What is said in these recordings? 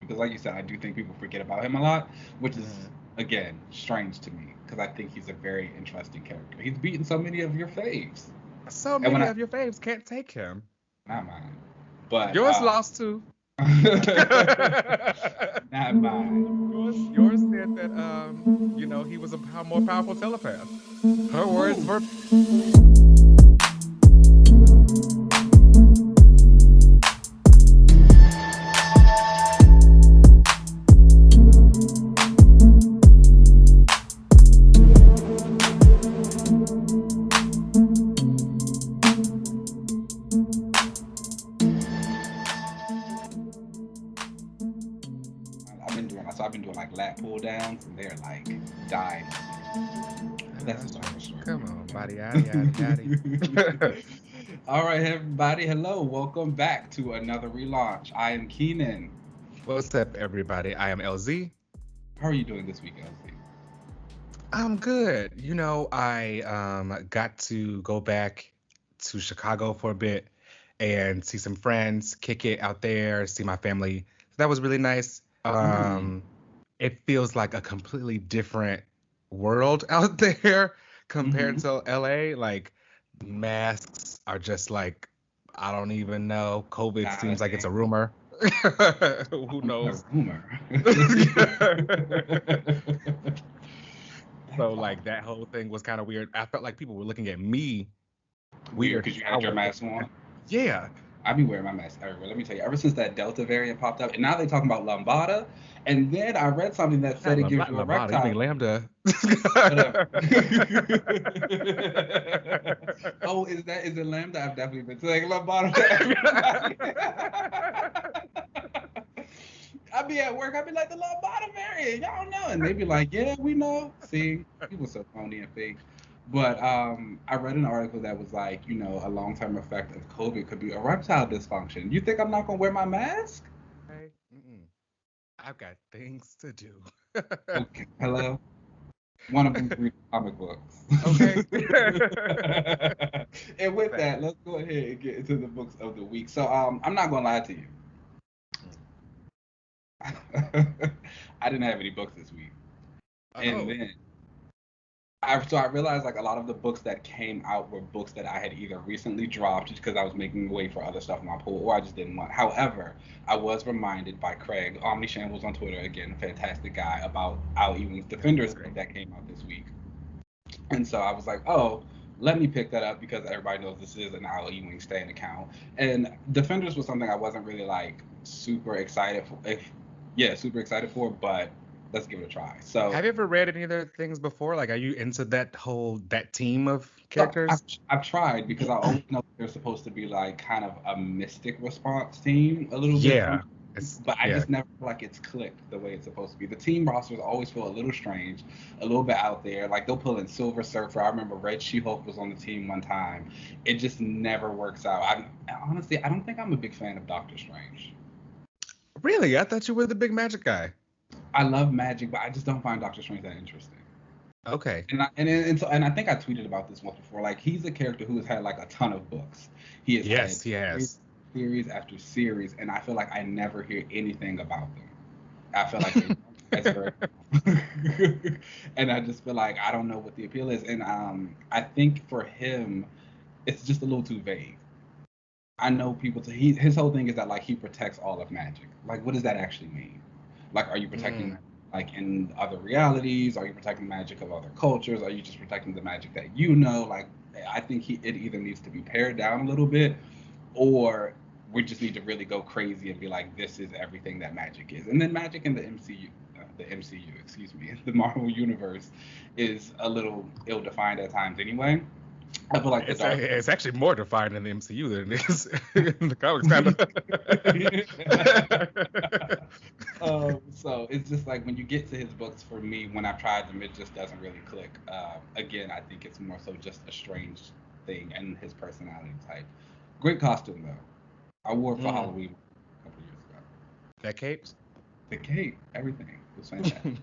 because, like you said, I do think people forget about him a lot, which is Mhm. again strange to me because I think he's a very interesting character. He's beaten so many of your faves, So and when many I of your faves can't take him. not mine, but Yours lost too. not mine. Yours said that he was a more powerful telepath. Her words Who? were I've been doing like lat pull downs, and they're like dying over here. But that's a Come different story. come on, body yada yada yada. All right, everybody. Hello, welcome back to another relaunch. I am Keenan. What's up, everybody? I am LZ. How are you doing this week, LZ? I'm good. I got to go back to Chicago for a bit and see some friends, kick it out there, see my family. That was really nice. Mm, It feels like a completely different world out there compared mm-hmm. to LA. Like masks are just like I don't even know. COVID Not a seems like it's a thing. rumor. Who A knows? rumor. So That's like awful. that whole thing was kind of weird. I felt like people were looking at me Weird weird because because you I had your was mask on. yeah. I be wearing my mask everywhere. Let me tell you, ever since that Delta variant popped up, and now they talking about lambada, and then I read something that said Not it gives not you Lamada. You mean erectile. Lambda? Whatever. Oh, is it lambda? I've definitely been saying lambada to everybody. I be at work. I be like the lambada variant. Y'all know, and they be like, yeah, we know. See, people so phony and fake. But I read an article that was like, a long-term effect of COVID could be erectile dysfunction. You think I'm not gonna wear my mask? Hey, I've got things to do. Okay, hello. One of them read comic books. Okay. And with Fact. that, let's go ahead and get into the books of the week. So, I'm not gonna lie to you. Mm. I didn't have any books this week, and Oh, then I realized like a lot of the books that came out were books that I had either recently dropped just because I was making way for other stuff in my pool, or I just didn't want. However, I was reminded by Craig Omni Shambles on Twitter, again, a fantastic guy, about Al Ewing's that's Defenders book great. that came out this week. And so I was like, oh, let me pick that up because everybody knows this is an Al Ewing Stan account. And Defenders was something I wasn't really like super excited for. Yeah, super excited for, but let's give it a try. So Have you ever read any of their things before? Like, are you into that team of So I've, characters? I've tried because I always know they're supposed to be like kind of a mystic response team a little bit from, Yeah. It's but I yeah. just never feel like it's clicked the way it's supposed to be. The team rosters always feel a little strange, a little bit out there. Like they'll pull in Silver Surfer. I remember Red She-Hulk was on the team one time. It just never works out. I don't think I'm a big fan of Doctor Strange. Really? I thought you were the big magic guy. I love magic, but I just don't find Doctor Strange that interesting. Okay. And I think I tweeted about this once before. Like he's a character who has had like a ton of books. He has had Yes, he has. series after series, and I feel like I never hear anything about them. I feel like they don't progress very well. And I just feel like I don't know what the appeal is. And I think for him, it's just a little too vague. I know people. His whole thing is that like he protects all of magic. Like, what does that actually mean? Like, are you protecting Mm. magic like in other realities? Are you protecting magic of other cultures? Are you just protecting the magic that you know? Like, I think it either needs to be pared down a little bit, or we just need to really go crazy and be like, this is everything that magic is. And then magic in the MCU, excuse me, the Marvel universe is a little ill-defined at times anyway. I feel like the dark. It's actually more defined in the MCU than it is in the comics, kind of. So it's just like when you get to his books, for me, when I've tried them, it just doesn't really click. Again, I think it's more so just a strange thing and his personality type. Great costume though. I wore it for Mm. Halloween a couple years ago. That cape? The cape, everything was fantastic.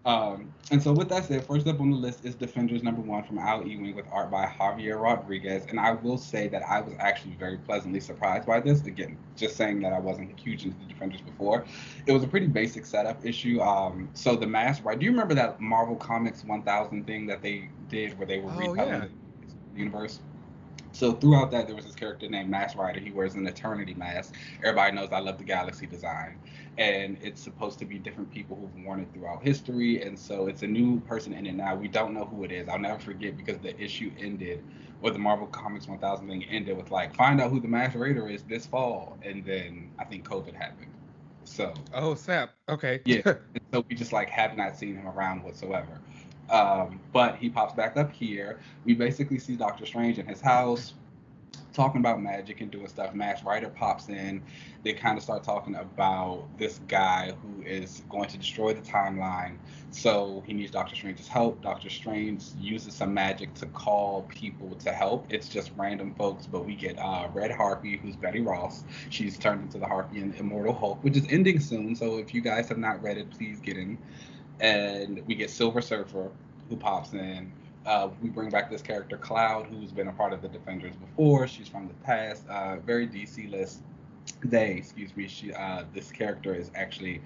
And so with that said, first up on the list is Defenders #1 from Al Ewing with art by Javier Rodriguez. And I will say that I was actually very pleasantly surprised by this. Again, just saying that I wasn't huge into the Defenders before. It was a pretty basic setup issue. So the mask, right? Do you remember that Marvel Comics 1000 thing that they did where they were Oh retelling yeah. the universe? So throughout that, there was this character named Mask Rider. He wears an Eternity mask. Everybody knows I love the Galaxy design, and it's supposed to be different people who've worn it throughout history. And so it's a new person in it now. We don't know who it is. I'll never forget because the issue ended, or the Marvel Comics 1000 thing ended with like, find out who the Mask Raider is this fall, and then I think COVID happened. So Oh snap. Okay. yeah, and so we just like have not seen him around whatsoever. But he pops back up here. We basically see Doctor Strange in his house talking about magic and doing stuff. Max Rider pops in. They kind of start talking about this guy who is going to destroy the timeline. So he needs Doctor Strange's help. Doctor Strange uses some magic to call people to help. It's just random folks, but we get Red Harpy, who's Betty Ross. She's turned into the Harpy in Immortal Hulk, which is ending soon. So if you guys have not read it, please get in. And we get Silver Surfer, who pops in. We bring back this character Cloud, who's been a part of the Defenders before. She's from the past, very DC list. Excuse me. This character is actually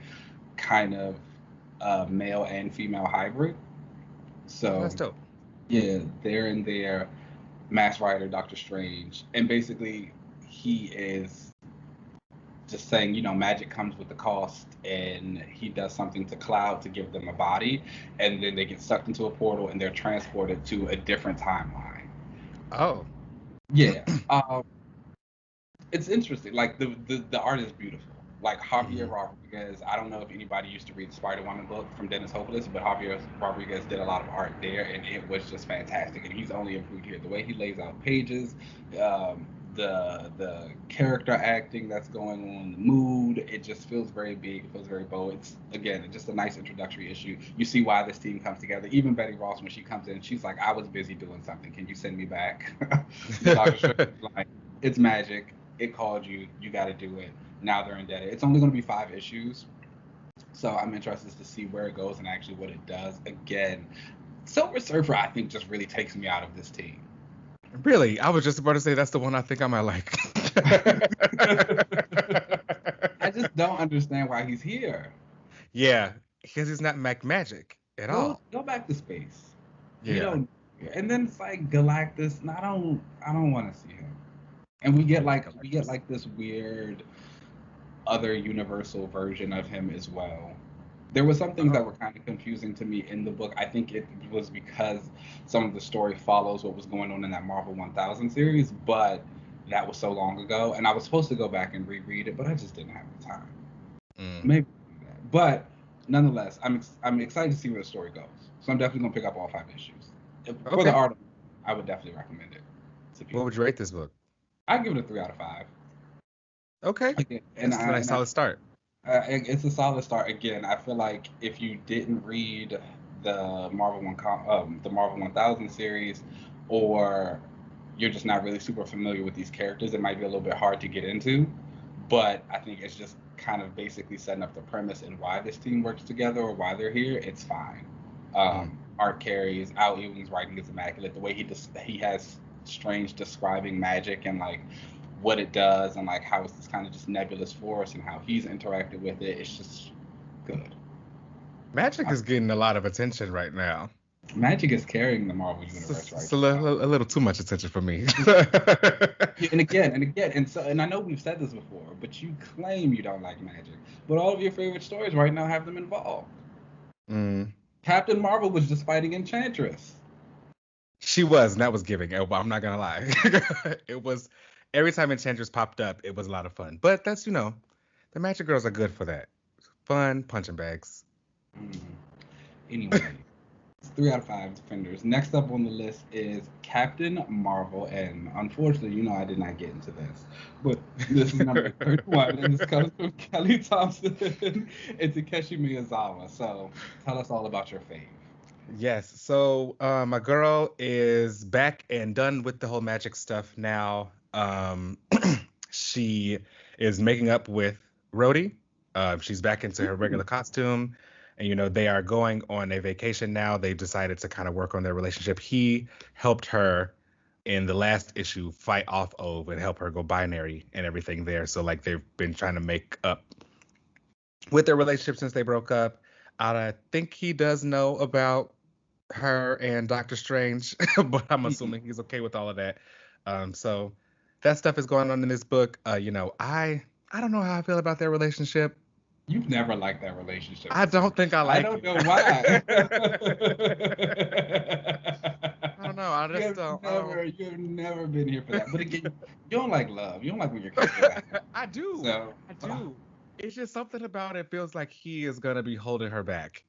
kind of a male and female hybrid. Oh, So that's dope. yeah, they're in there. Mask Rider, Doctor Strange, and basically he is just saying, magic comes with the cost, and he does something to Cloud to give them a body, and then they get sucked into a portal and they're transported to a different timeline. Oh. Yeah, it's interesting. Like the art is beautiful. Like Javier Mhm. Rodriguez, I don't know if anybody used to read the Spider-Woman book from Dennis Hopeless, but Javier Rodriguez did a lot of art there, and it was just fantastic. And he's only improved here. The way he lays out pages, the character acting that's going on, the mood, it just feels very big. It feels very bold. It's again just a nice introductory issue. You see why this team comes together. Even Betty Ross, when she comes in, she's like, "I was busy doing something. Can you send me back?" Doctor Strange is like, "It's magic. It called you. You got to do it." Now they're indebted. It's only going to be 5 issues, so I'm interested to see where it goes and actually what it does. Again, Silver Surfer, I think, just really takes me out of this team. Really? I was just about to say that's the one I think I might like. I just don't understand why he's here. Yeah, because he's not Magic at Go all. go back to space. You Yeah. don't. And then it's like Galactus. And I don't want to see him. And we get like this weird other universal version of him as well. There were some things that were Oh. kind of confusing to me in the book. I think it was because some of the story follows what was going on in that Marvel 1000 series, but that was so long ago, and I was supposed to go back and reread it, but I just didn't have the time. Mm. Maybe I'll do that. But nonetheless, I'm excited to see where the story goes. So I'm definitely gonna pick up all 5 issues. For the Okay. art, I would definitely recommend it to What people. would you rate this book? I give it a 3 out of 5. Okay. Again, and That's a I nice and I, solid start. it's a solid start. Again, I feel like if you didn't read the Marvel 1000 series, or you're just not really super familiar with these characters, it might be a little bit hard to get into. But I think it's just kind of basically setting up the premise and why this team works together or why they're here. It's fine. Mm. Art carries. Al Ewing's writing is immaculate. The way he has Strange describing magic and like what it does and like how it's this kind of just nebulous force and how he's interacted with it. It's just good. Magic Uh, is getting a lot of attention right now. Magic is carrying the Marvel universe It's right a now. little, a little too much attention for me. Yeah, and I know we've said this before, but you claim you don't like magic, but all of your favorite stories right now have them involved. Mm. Captain Marvel was just fighting Enchantress. She was, and that was giving. I'm not gonna lie. It was every time Enchantress popped up, it was a lot of fun. But that's the Magic Girls are good for that. Fun punching bags. Mm. Anyway, it's 3 out of 5 defenders. Next up on the list is Captain Marvel, and unfortunately, I did not get into this, but this is number 31, and this comes from Kelly Thompson and Takeshi Miyazawa. So tell us all about your fave. Yes. So my girl is back and done with the whole magic stuff now. She is making up with Rhodey. She's back into her regular costume. And they are going on a vacation now. They've decided to kind of work on their relationship. He helped her in the last issue fight off Ove and help her go binary and everything there. So like they've been trying to make up with their relationship since they broke up. I think he does know about her and Doctor Strange, but I'm assuming he's okay with all of that. So that stuff is going on in this book. I don't know how I feel about their relationship. You've never liked that relationship. I don't think I I like don't it. know why. I don't know. I just You've never been here for that. But again, you don't like love. You don't like when your character. I do. So, I do. It's just something about it feels like he is gonna be holding her back.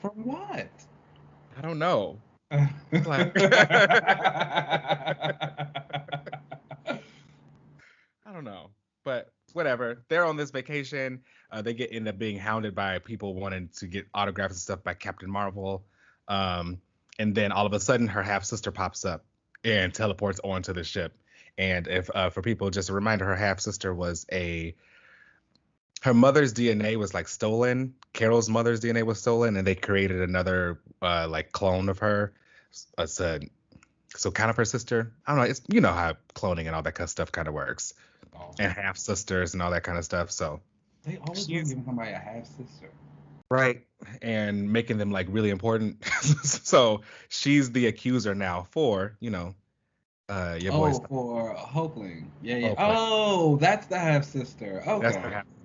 From what? I don't know. Like, I don't know, but whatever. They're on this vacation. They end up being hounded by people wanting to get autographs and stuff by Captain Marvel. And then all of a sudden, her half sister pops up and teleports onto the ship. And if for people, just a reminder, her half sister was her mother's DNA was like stolen. Carol's mother's DNA was stolen, and they created another like clone of her. So kind of her sister. I don't know. It's how cloning and all that kind of stuff kind of works, and half sisters and all that kind of stuff. So they always want to give somebody a half sister, right? And making them like really important. So she's the accuser now for your boy. For Hulkling. Yeah. Hulkling. Oh, that's the half sister. Okay. That's the half sister.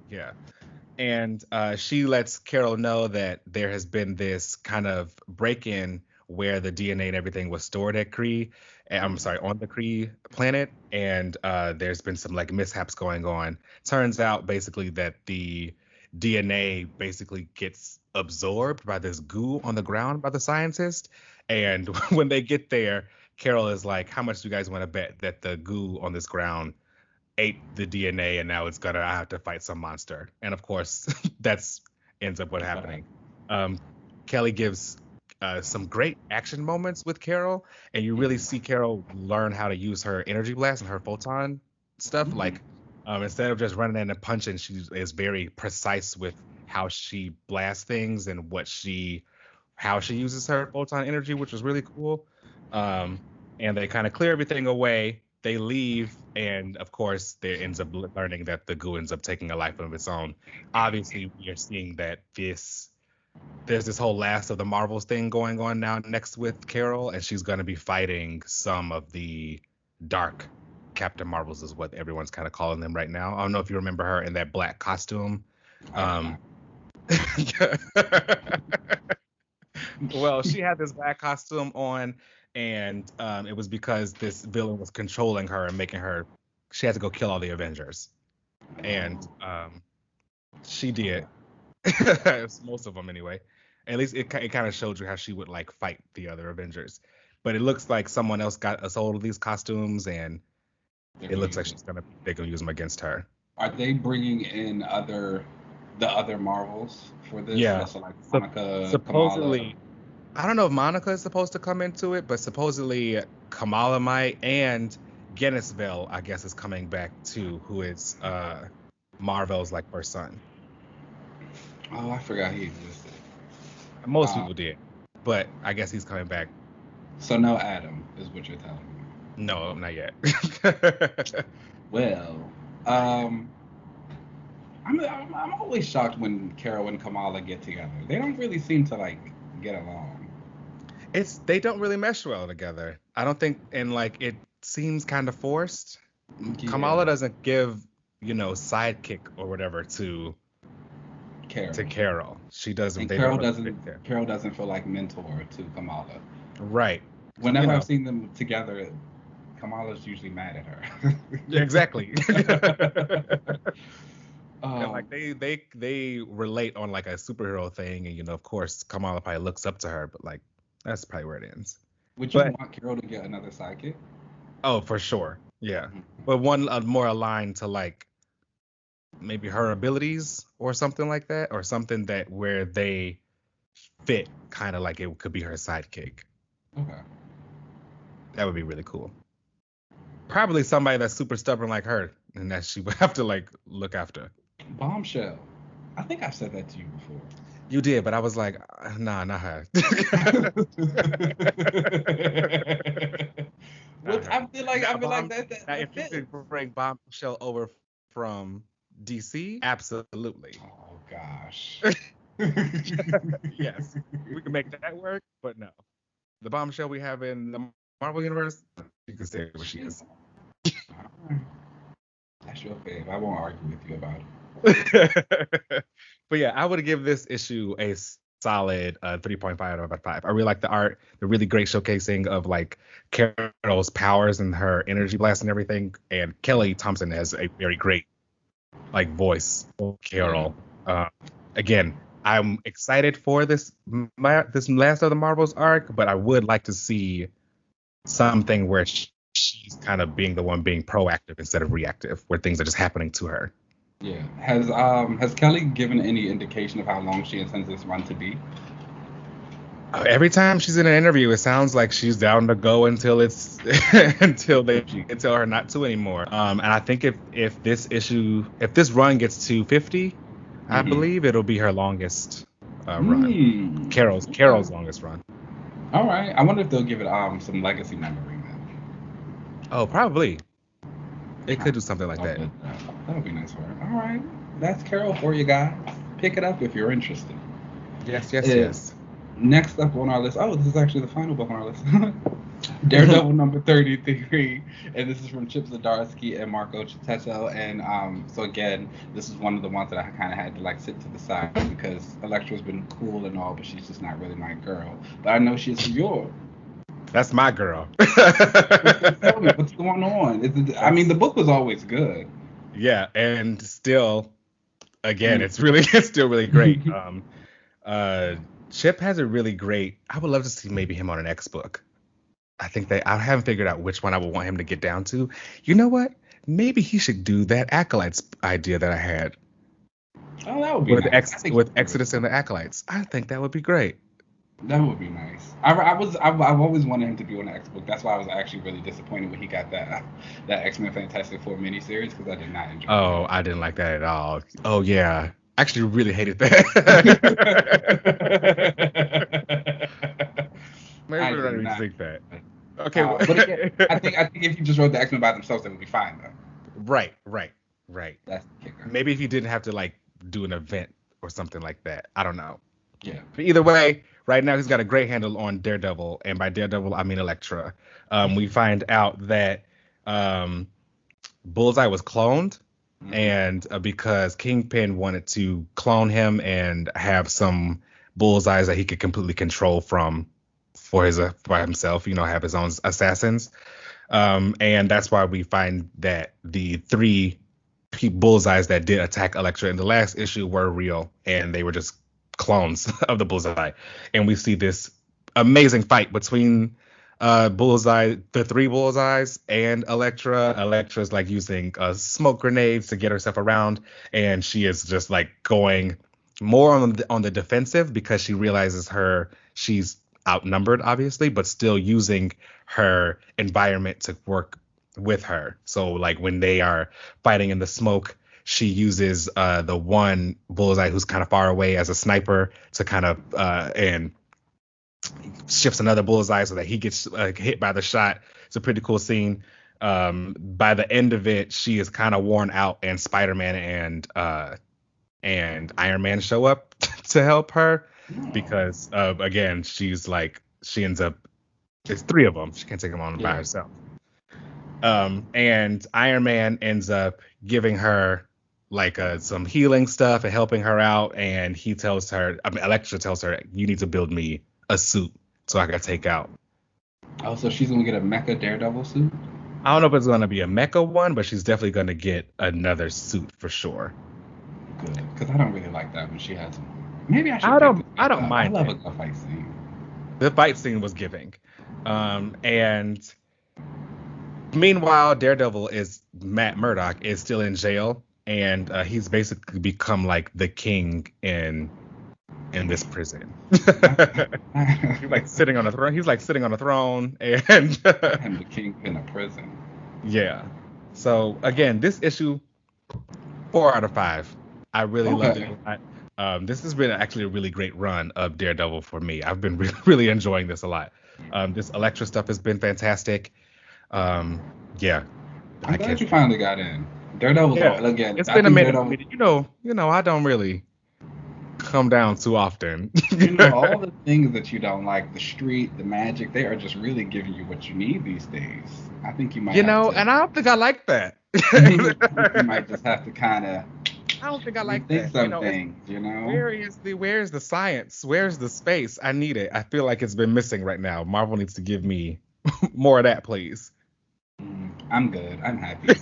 Yeah. And she lets Carol know that there has been this kind of break-in where the DNA and everything was stored at Kree. I'm sorry, on the Kree planet, and there's been some like mishaps going on. Turns out basically that the DNA basically gets absorbed by this goo on the ground by the scientist, and when they get there, Carol is like, "How much do you guys want to bet that the goo on this ground ate the DNA and now I have to fight some monster?" And of course, that's ends up what happening. Kelly gives some great action moments with Carol, and you really see Carol learn how to use her energy blast and her photon stuff. Mm-hmm. Like instead of just running in and punching, she is very precise with how she blasts things and how she uses her photon energy, which was really cool. And they kind of clear everything away. They leave, and of course, they ends up learning that the goo ends up taking a life of its own. Obviously, we are seeing that there's this whole Last of the Marvels thing going on now next with Carol, and she's going to be fighting some of the dark Captain Marvels, is what everyone's kind of calling them right now. I don't know if you remember her in that black costume. Well, she had this black costume on, and it was because this villain was controlling her and making her. She had to go kill all the Avengers, and she did. Most of them, anyway. At least it kind of showed you how she would like fight the other Avengers. But it looks like someone else got a hold of these costumes, and it looks like they're gonna use them against her. Are they bringing in the other Marvels for this? Yeah. So like Monica, supposedly, Kamala. I don't know if Monica is supposed to come into it, but supposedly Kamala might, and Genisville, I guess, is coming back too, who is Marvel's like first son. Oh, I forgot he existed. Most people did, but I guess he's coming back. So no Adam is what you're telling me. No, not yet. Well, I'm always shocked when Carol and Kamala get together. They don't really seem to like get along. They don't really mesh well together. I don't think, and like it seems kind of forced. Yeah. Kamala doesn't give sidekick or whatever to Carol. She doesn't. And Carol doesn't feel like mentor to Kamala. Right. Whenever I've seen them together, Kamala's usually mad at her. Exactly. And like they relate on like a superhero thing, and of course Kamala probably looks up to her, but like that's probably where it ends. Would you want Carol to get another sidekick? Oh, for sure. Yeah. Mm-hmm. But one more aligned to like maybe her abilities or something like that, or something that where they fit kind of like it could be her sidekick. Okay. That would be really cool. Probably somebody that's super stubborn like her, and that she would have to like look after. Bombshell. I think I've said that to you before. You did, but I was like, nah, not her. Not Which her. I feel like Now that if you fits. could bring Bombshell over from DC, absolutely. Oh gosh. Yes, we can make that work, but no. The Bombshell we have in the Marvel Universe, you can stay where she She's is. alright. That's your fave. I won't argue with you about it. But yeah, I would give this issue a solid 3.5 out of 5. I really like the art, the really great showcasing of like Carol's powers and her energy blast and everything. And Kelly Thompson has a very great like voice for Yeah. Carol. Again, I'm excited for this last of the Marvels arc, but I would like to see something where she's kind of being the one being proactive instead of reactive, where things are just happening to her. Yeah. Has Kelly given any indication of how long she intends this run to be? Every time she's in an interview, it sounds like she's down to go until it's until they can tell her not to anymore. And I think if this run gets to 50, I Mm-hmm. believe it'll be her longest run. Carol's Okay. longest run. All right. I wonder if they'll give it some legacy memory then. Oh, probably. It Huh. could do something like that. That'll be nice for her. All right. That's Carol for you guys. Pick it up if you're interested. Yes, yes, Uh, yes. Next up on our list. Oh, this is actually the final book on our list. Daredevil number 33, and this is from Chip Zdarsky and Marco Chetetto. And so again, this is one of the ones that I kind of had to like sit to the side because Elektra's been cool and all, but she's just not really my girl. But I know she's yours. That's my girl. Tell me what's going on. I mean, the book was always good. Yeah, and still, again, Mm. it's still really great. Uh, Chip has a really great. I would love to see maybe him on an X book. I haven't figured out which one I would want him to get down to. You know what? Maybe he should do that Acolytes idea that I had Oh, that would be nice. I think with Exodus and the Acolytes. I think that would be great. that would be nice. I've always wanted him to be on the X book. That's why I was actually really disappointed when he got that X Men Fantastic Four miniseries because I did not enjoy Oh, it. I didn't like that at all. Oh yeah, I actually really hated that. Maybe I we did don't even not. think that. Okay, But again, I think if you just wrote the X Men by themselves, that would be fine though. right. That's the kicker. Maybe if you didn't have to like do an event or something like that. I don't know. Yeah. But either way, right now he's got a great handle on Daredevil, and by Daredevil I mean Elektra. We find out that um, Bullseye was cloned, Mm-hmm. and because Kingpin wanted to clone him and have some Bullseyes that he could completely control for himself, have his own assassins. And that's why we find that the three bullseyes that did attack Elektra in the last issue were real, and they were just clones of the bullseye. And we see this amazing fight between the three bullseyes and Elektra. Elektra's like using smoke grenades to get herself around, and she is just like going more on the defensive because she realizes she's outnumbered, obviously, but still using her environment to work with her. So like when they are fighting in the smoke, she uses the one bullseye who's kind of far away as a sniper to kind of and shifts another bullseye so that he gets hit by the shot. It's a pretty cool scene. By the end of it, she is kind of worn out, and Spider-Man and Iron Man show up to help her Oh. because again, she ends up. It's three of them. She can't take them on by Yeah. herself. And Iron Man ends up giving her like some healing stuff and helping her out. And Elektra tells her, "You need to build me a suit so I can take out." Oh, so she's gonna get a Mecha Daredevil suit. I don't know if it's going to be a mecha one, but she's definitely going to get another suit for sure. Good, because I don't really like that when she has one. Maybe I should I pick don't, this I back don't up. I mind love it. a good fight scene. The fight scene was giving. And meanwhile, Daredevil Matt Murdock is still in jail, and he's basically become like the king in this prison. He's like sitting on a throne. He's like sitting on a throne, and And the kingpin of prison. yeah. So again, this issue 4 out of 5. I really loved it Okay. a lot. This has been actually a really great run of Daredevil for me. I've been really, really enjoying this a lot. This Elektra stuff has been fantastic. Um, yeah, I'm I glad can't. you finally got in. Daredevil's Yeah, all again. it's I been a think minute for Daredevil. me. I don't really come down too often. All the things that you don't like, the street, the magic, they are just really giving you what you need these days. I think you might have to. And I don't think I like that. I think you might just have to kind of I don't think I like rethink that. some It's things. where's the science? Where's the space? I need it. I feel like it's been missing right now. Marvel needs to give me more of that, please. I'm good. I'm happy.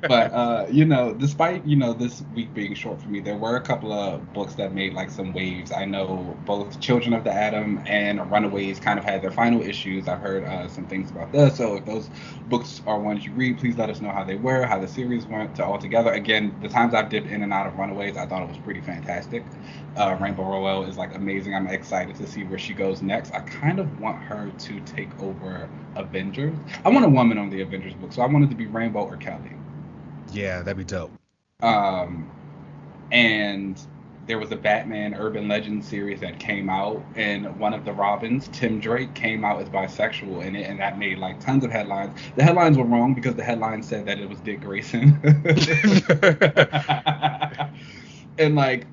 But despite this week being short for me, there were a couple of books that made like some waves. I know both Children of the Atom and Runaways kind of had their final issues. I've heard some things about this. So if those books are ones you read, please let us know how they were, how the series went to all together. Again, the times I've dipped in and out of Runaways, I thought it was pretty fantastic. Rainbow Rowell is like amazing. I'm excited to see where she goes next. I kind of want her to take over Avengers. I want a woman on the Avengers book, so I want it to be Rainbow or Kelly. Yeah, that'd be dope. Um, and there was a Batman Urban Legends series that came out, and one of the Robins, Tim Drake, came out as bisexual in it, and that made like tons of headlines. The headlines were wrong because the headlines said that it was Dick Grayson. And like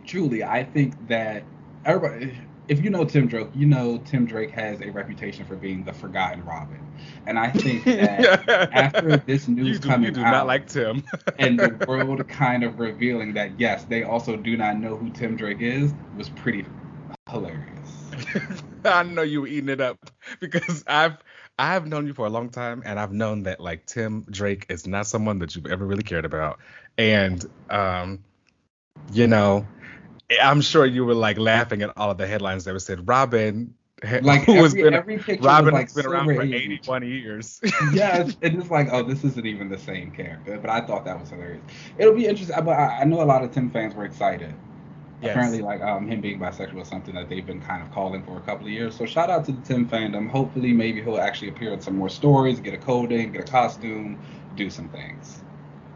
truly, I think that everybody, if you know Tim Drake, you know Tim Drake has a reputation for being the forgotten Robin. And I think that after this news You coming do not out like Tim. and the world kind of revealing that yes, they also do not know who Tim Drake is was pretty hilarious. I know you were eating it up because I've known you for a long time, and I've known that like Tim Drake is not someone that you've ever really cared about. And you know, I'm sure you were like laughing at all of the headlines that were said Like who has been every picture was Robin like has been around silver for age. 81 years. Yes, and it's like, oh, this isn't even the same character. But I thought that was hilarious. It'll be interesting. But I know a lot of Tim fans were excited. Apparently, Yes. like him being bisexual is something that they've been kind of calling for a couple of years. So shout out to the Tim fandom. Hopefully, maybe he'll actually appear in some more stories, get a coding, get a costume, do some things.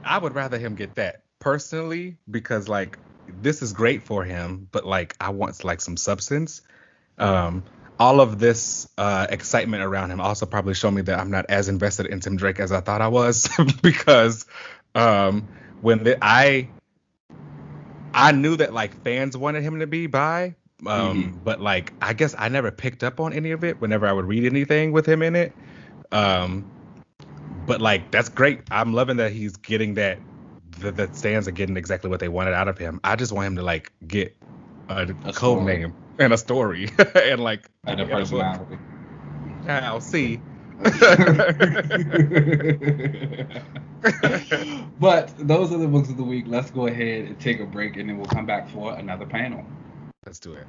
I would rather him get that personally because like this is great for him, but like I want like some substance. Um, all of this excitement around him also probably showed me that I'm not as invested in Tim Drake as I thought I was because um, when I knew that like fans wanted him to be bi, Hmm. but like I guess I never picked up on any of it whenever I would read anything with him in it. Um, but like that's great. I'm loving that he's getting the stands are getting exactly what they wanted out of him. I just want him to like get a A code story name and a story and like and a in a book. personality. I'll see. But those are the books of the week. Let's go ahead and take a break, and then we'll come back for another panel. Let's do it.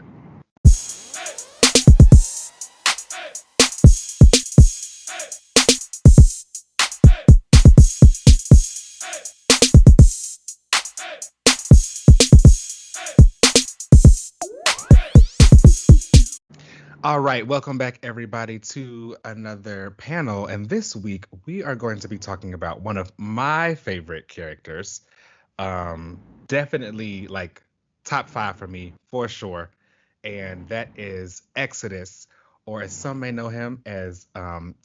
All right, welcome back everybody to another panel. And this week we are going to be talking about one of my favorite characters. Definitely like top five for me for sure. And that is Exodus, or as some may know him as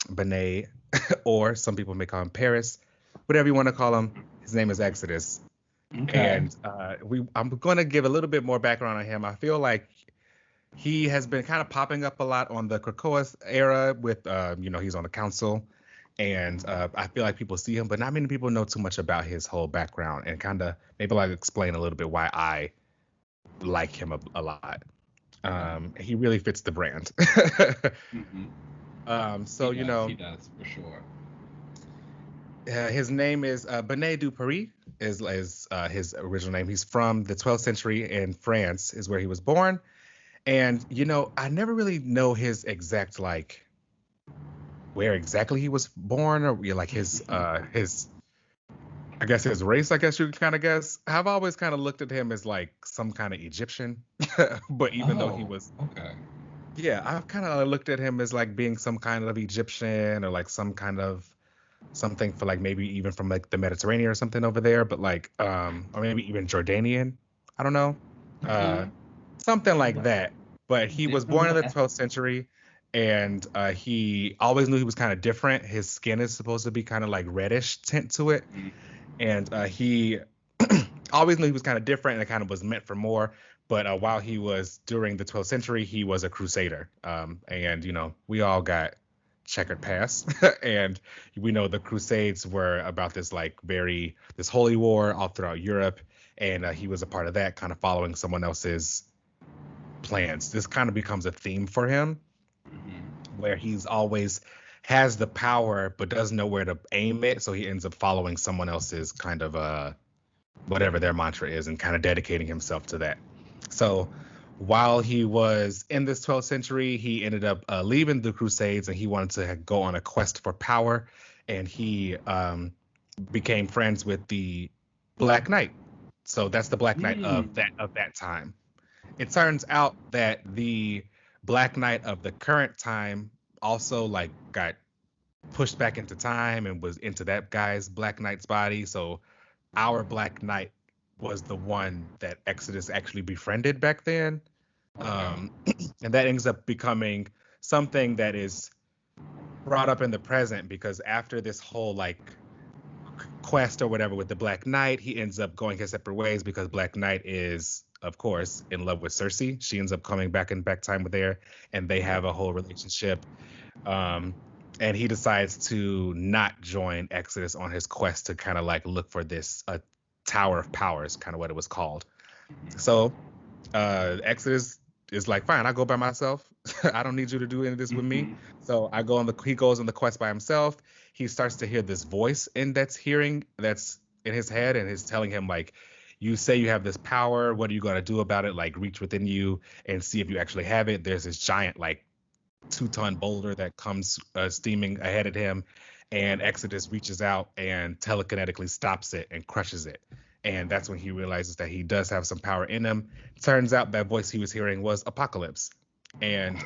Benet, or some people may call him Paris. Whatever you want to call him, his name is Exodus. Okay. And I'm going to give a little bit more background on him. I feel like he has been kind of popping up a lot on the Krakoa era with, he's on the council. And I feel like people see him, but not many people know too much about his whole background and kind of maybe like explain a little bit why I like him a lot. Okay. He really fits the brand. Hmm. So, He does for sure. his name is Benet du Paris is his original name. He's from the 12th century in France is where he was born. And, I never really know his exact, like, where exactly he was born or like I guess his race, I guess you could kind of guess. I've always kind of looked at him as like some kind of Egyptian, but even though he Oh, was, okay. yeah, I've kind of looked at him as like being some kind of Egyptian or like some kind of something for like maybe even from like the Mediterranean or something over there, but like or maybe even Jordanian. I don't know. Uh Mm, Something like that. But he was born in the different. 12th century, and he always knew he was kind of different. His skin is supposed to be kind of like reddish tint to it, Mm, and he always knew he was kind of different, and it kind of was meant for more. But while he was during the 12th century, he was a crusader, and we all got checkered past, and we know the Crusades were about this like this holy war all throughout Europe, and he was a part of that, kind of following someone else's plans. This kind of becomes a theme for him, mhm. where he's always has the power but doesn't know where to aim it, so he ends up following someone else's kind of whatever their mantra is, and kind of dedicating himself to that. So while he was in this 12th century, he ended up leaving the Crusades, and he wanted to go on a quest for power, and he became friends with the Black Knight. So that's the Black Knight of Mm, that time. It turns out that the Black Knight of the current time also like got pushed back into time and was into that guy's Black Knight's body. So our Black Knight was the one that Exodus actually befriended back then. okay. Um, and that ends up becoming something that is brought up in the present, because after this whole like quest or whatever with the Black Knight, he ends up going his separate ways, because Black Knight is, of course, in love with Cersei. She ends up coming back in back time with her, and they have a whole relationship. Um, and he decides to not join Exodus on his quest to kind of like look for this Tower of Powers, kind of what it was called. So Exodus is like, fine, I'll go by myself. I don't need you to do any of this with me. Mhm. So he goes on the quest by himself. He starts to hear this voice that's in his head, and is telling him like, you say you have this power. What are you gonna do about it? Like, reach within you and see if you actually have it. There's this giant like 2-ton boulder that comes steaming ahead of him, and Exodus reaches out and telekinetically stops it and crushes it. And that's when he realizes that he does have some power in him. Turns out that voice he was hearing was Apocalypse. And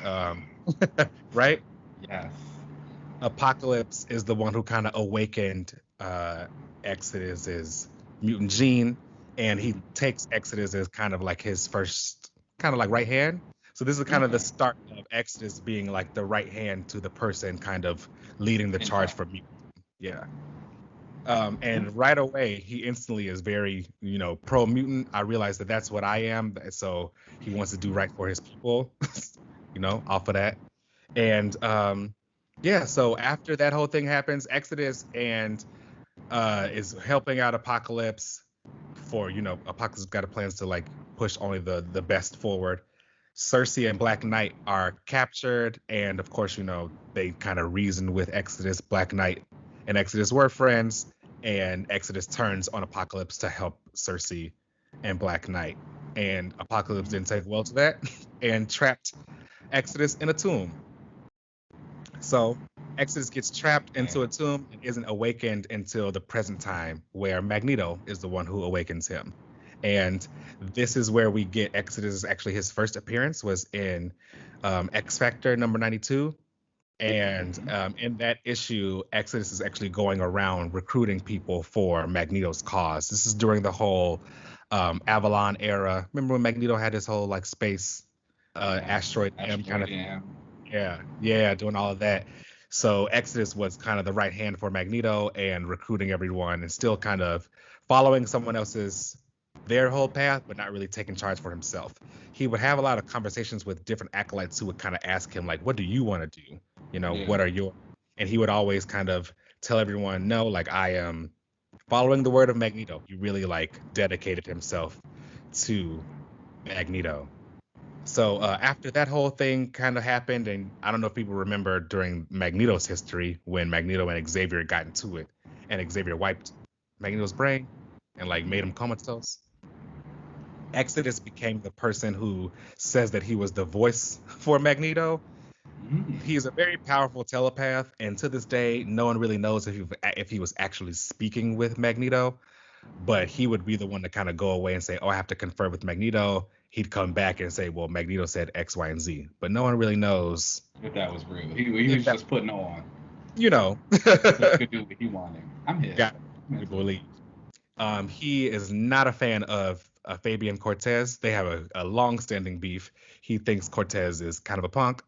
right? Yes. Apocalypse is the one who kind of awakened Exodus's mutant gene, and he takes Exodus as kind of like his first kind of like right hand. So this is kind of the Okay. start of Exodus being like the right hand to the person kind of leading the In charge charge. for mutant. Yeah. And right away he instantly is very, pro mutant. I realize that that's what I am, so he wants to do right for his people, off of that. And yeah, so after that whole thing happens, Exodus and is helping out Apocalypse for, Apocalypse got a plans to like push only the best forward. Cersei and Black Knight are captured, and of course, they kind of reason with Exodus. Black Knight and Exodus were friends, and Exodus turns on Apocalypse to help Cersei and Black Knight. And Apocalypse didn't take well to that and trapped Exodus in a tomb. So Exodus gets trapped Okay. into a tomb and isn't awakened until the present time, where Magneto is the one who awakens him. And this is where we get Exodus. Actually, his first appearance was in X Factor number 92. And Mhm. in that issue, Exodus is actually going around recruiting people for Magneto's cause. This is during the whole Avalon era. Remember when Magneto had his whole like space Yes. asteroid M kind Asteroid of thing? M. Yeah, doing all of that. So Exodus was kind of the right hand for Magneto and recruiting everyone, and still kind of following someone else's their whole path, but not really taking charge for himself. He would have a lot of conversations with different acolytes who would kind of ask him like, "What do you want to do? Yeah. What are your?" And he would always kind of tell everyone, "No, like I am following the word of Magneto." He really like dedicated himself to Magneto. So after that whole thing kind of happened, and I don't know if people remember during Magneto's history when Magneto and Xavier got into it, and Xavier wiped Magneto's brain and like made him comatose. Exodus became the person who says that he was the voice for Magneto. Mm. He's a very powerful telepath, and to this day, no one really knows if he was actually speaking with Magneto. But he would be the one to kind of go away and say, "Oh, I have to confer with Magneto." He'd come back and say, "Well, Magneto said X, Y, and Z," but no one really knows If that was real. He if was that. just putting on. you know, So he could do what he wanted. I'm here. got I'm you into it. believe. He is not a fan of Fabian Cortez. They have a long-standing beef. He thinks Cortez is kind of a punk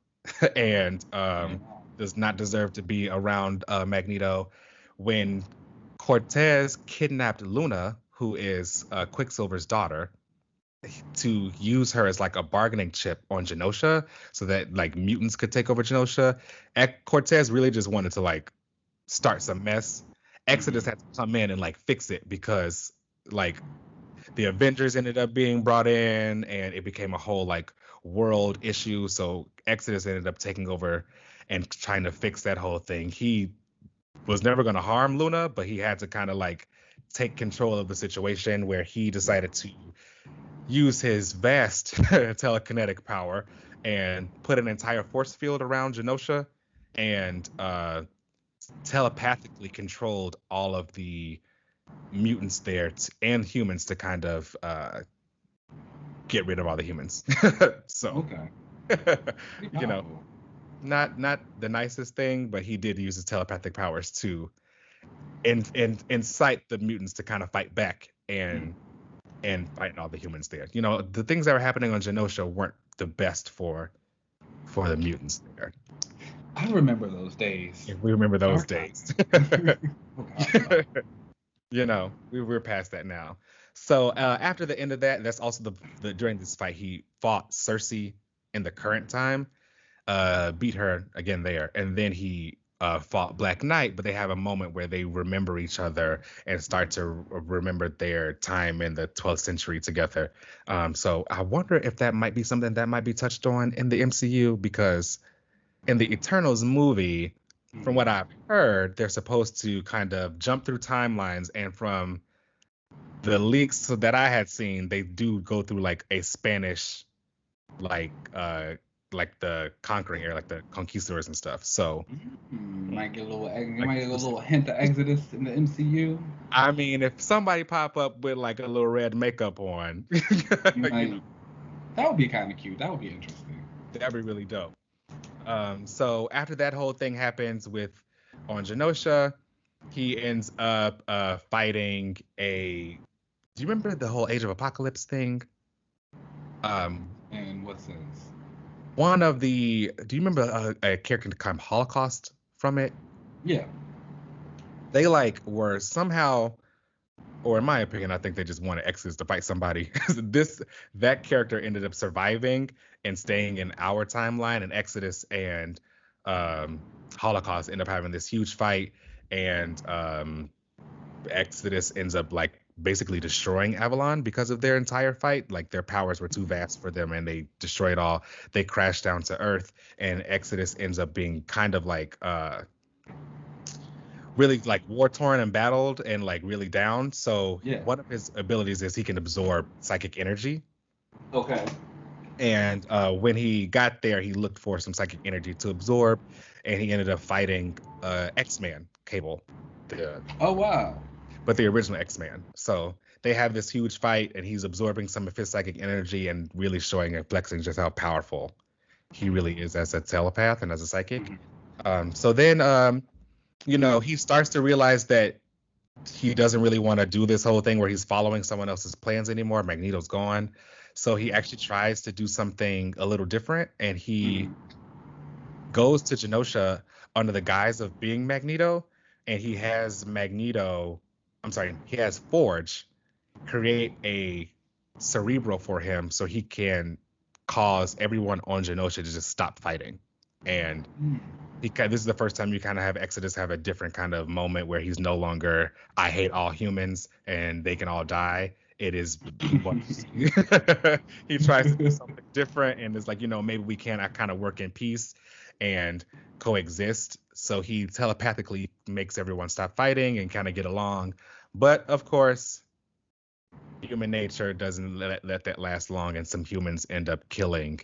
and Yeah. does not deserve to be around Magneto. When Cortez kidnapped Luna, who is Quicksilver's daughter, to use her as like a bargaining chip on Genosha so that like mutants could take over Genosha, Cortez really just wanted to like start some mess. Exodus Mhm. had to come in and like fix it because like the Avengers ended up being brought in and it became a whole like world issue. So Exodus ended up taking over and trying to fix that whole thing. He was never going to harm Luna, but he had to kind of like take control of the situation where he decided to use his vast telekinetic power and put an entire force field around Genosha and telepathically controlled all of the mutants there and humans to kind of get rid of all the humans. So, Okay. Pretty you know, powerful. not the nicest thing, but he did use his telepathic powers to incite the mutants to kind of fight back and fight all the humans there. You know, the things that were happening on Genosha weren't the best for the mutants there. I remember those days. If we remember those Dark days. times. Oh God, no. You know, we're past that now. So after the end of that, that's also the during this fight he fought Cersei in the current time, beat her again there, and then he fought Black Knight. But they have a moment where they remember each other and start to remember their time in the 12th century together. So I wonder if that might be something that might be touched on in the MCU because in the Eternals movie, from what Mhm. I've heard, they're supposed to kind of jump through timelines, and from the leaks that I had seen, they do go through like a Spanish, like like the conquering era, like the conquistadors and stuff. So Might get a little. You like might get a little hint of Exodus in the MCU. I mean, if somebody pop up with like a little red makeup on, You you know, might. That would be kind of cute. That would be interesting. that'd be really dope. So after that whole thing happens with on Genosha, he ends up fighting a. Do you remember the whole Age of Apocalypse thing? Um, In what sense? one of the. Do you remember a character called Holocaust from it? Yeah. They like were somehow, or in my opinion, I think they just wanted Exodus to fight somebody. this that character ended up surviving and staying in our timeline, and Exodus and um, Holocaust end up having this huge fight, and Exodus ends up like basically destroying Avalon because of their entire fight. Like their powers were too vast for them, and they destroy it all. They crash down to Earth, and Exodus ends up being kind of like really like war torn and battled and like really down. So Yeah. one of his abilities is he can absorb psychic energy. Okay. And when he got there, he looked for some psychic energy to absorb, and he ended up fighting X-Man Cable, the Oh wow. but the original X-Man. So they have this huge fight, and he's absorbing some of his psychic energy and really showing and flexing just how powerful he really is as a telepath and as a psychic. Mhm. So then, you know, he starts to realize that he doesn't really want to do this whole thing where he's following someone else's plans anymore. Magneto's gone. So he actually tries to do something a little different, and he Mhm. goes to Genosha under the guise of being Magneto, and he has Magneto, I'm sorry, he has Forge create a cerebral for him so he can cause everyone on Genosha to just stop fighting. And Mm. this is the first time you kind of have Exodus have a different kind of moment where he's no longer I hate all humans and they can all die. It is he wants he tries to do something different and it's like, you know, maybe we can kind of work in peace and coexist. So he telepathically makes everyone stop fighting and kind of get along. But of course, human nature doesn't let that last long, and some humans end up killing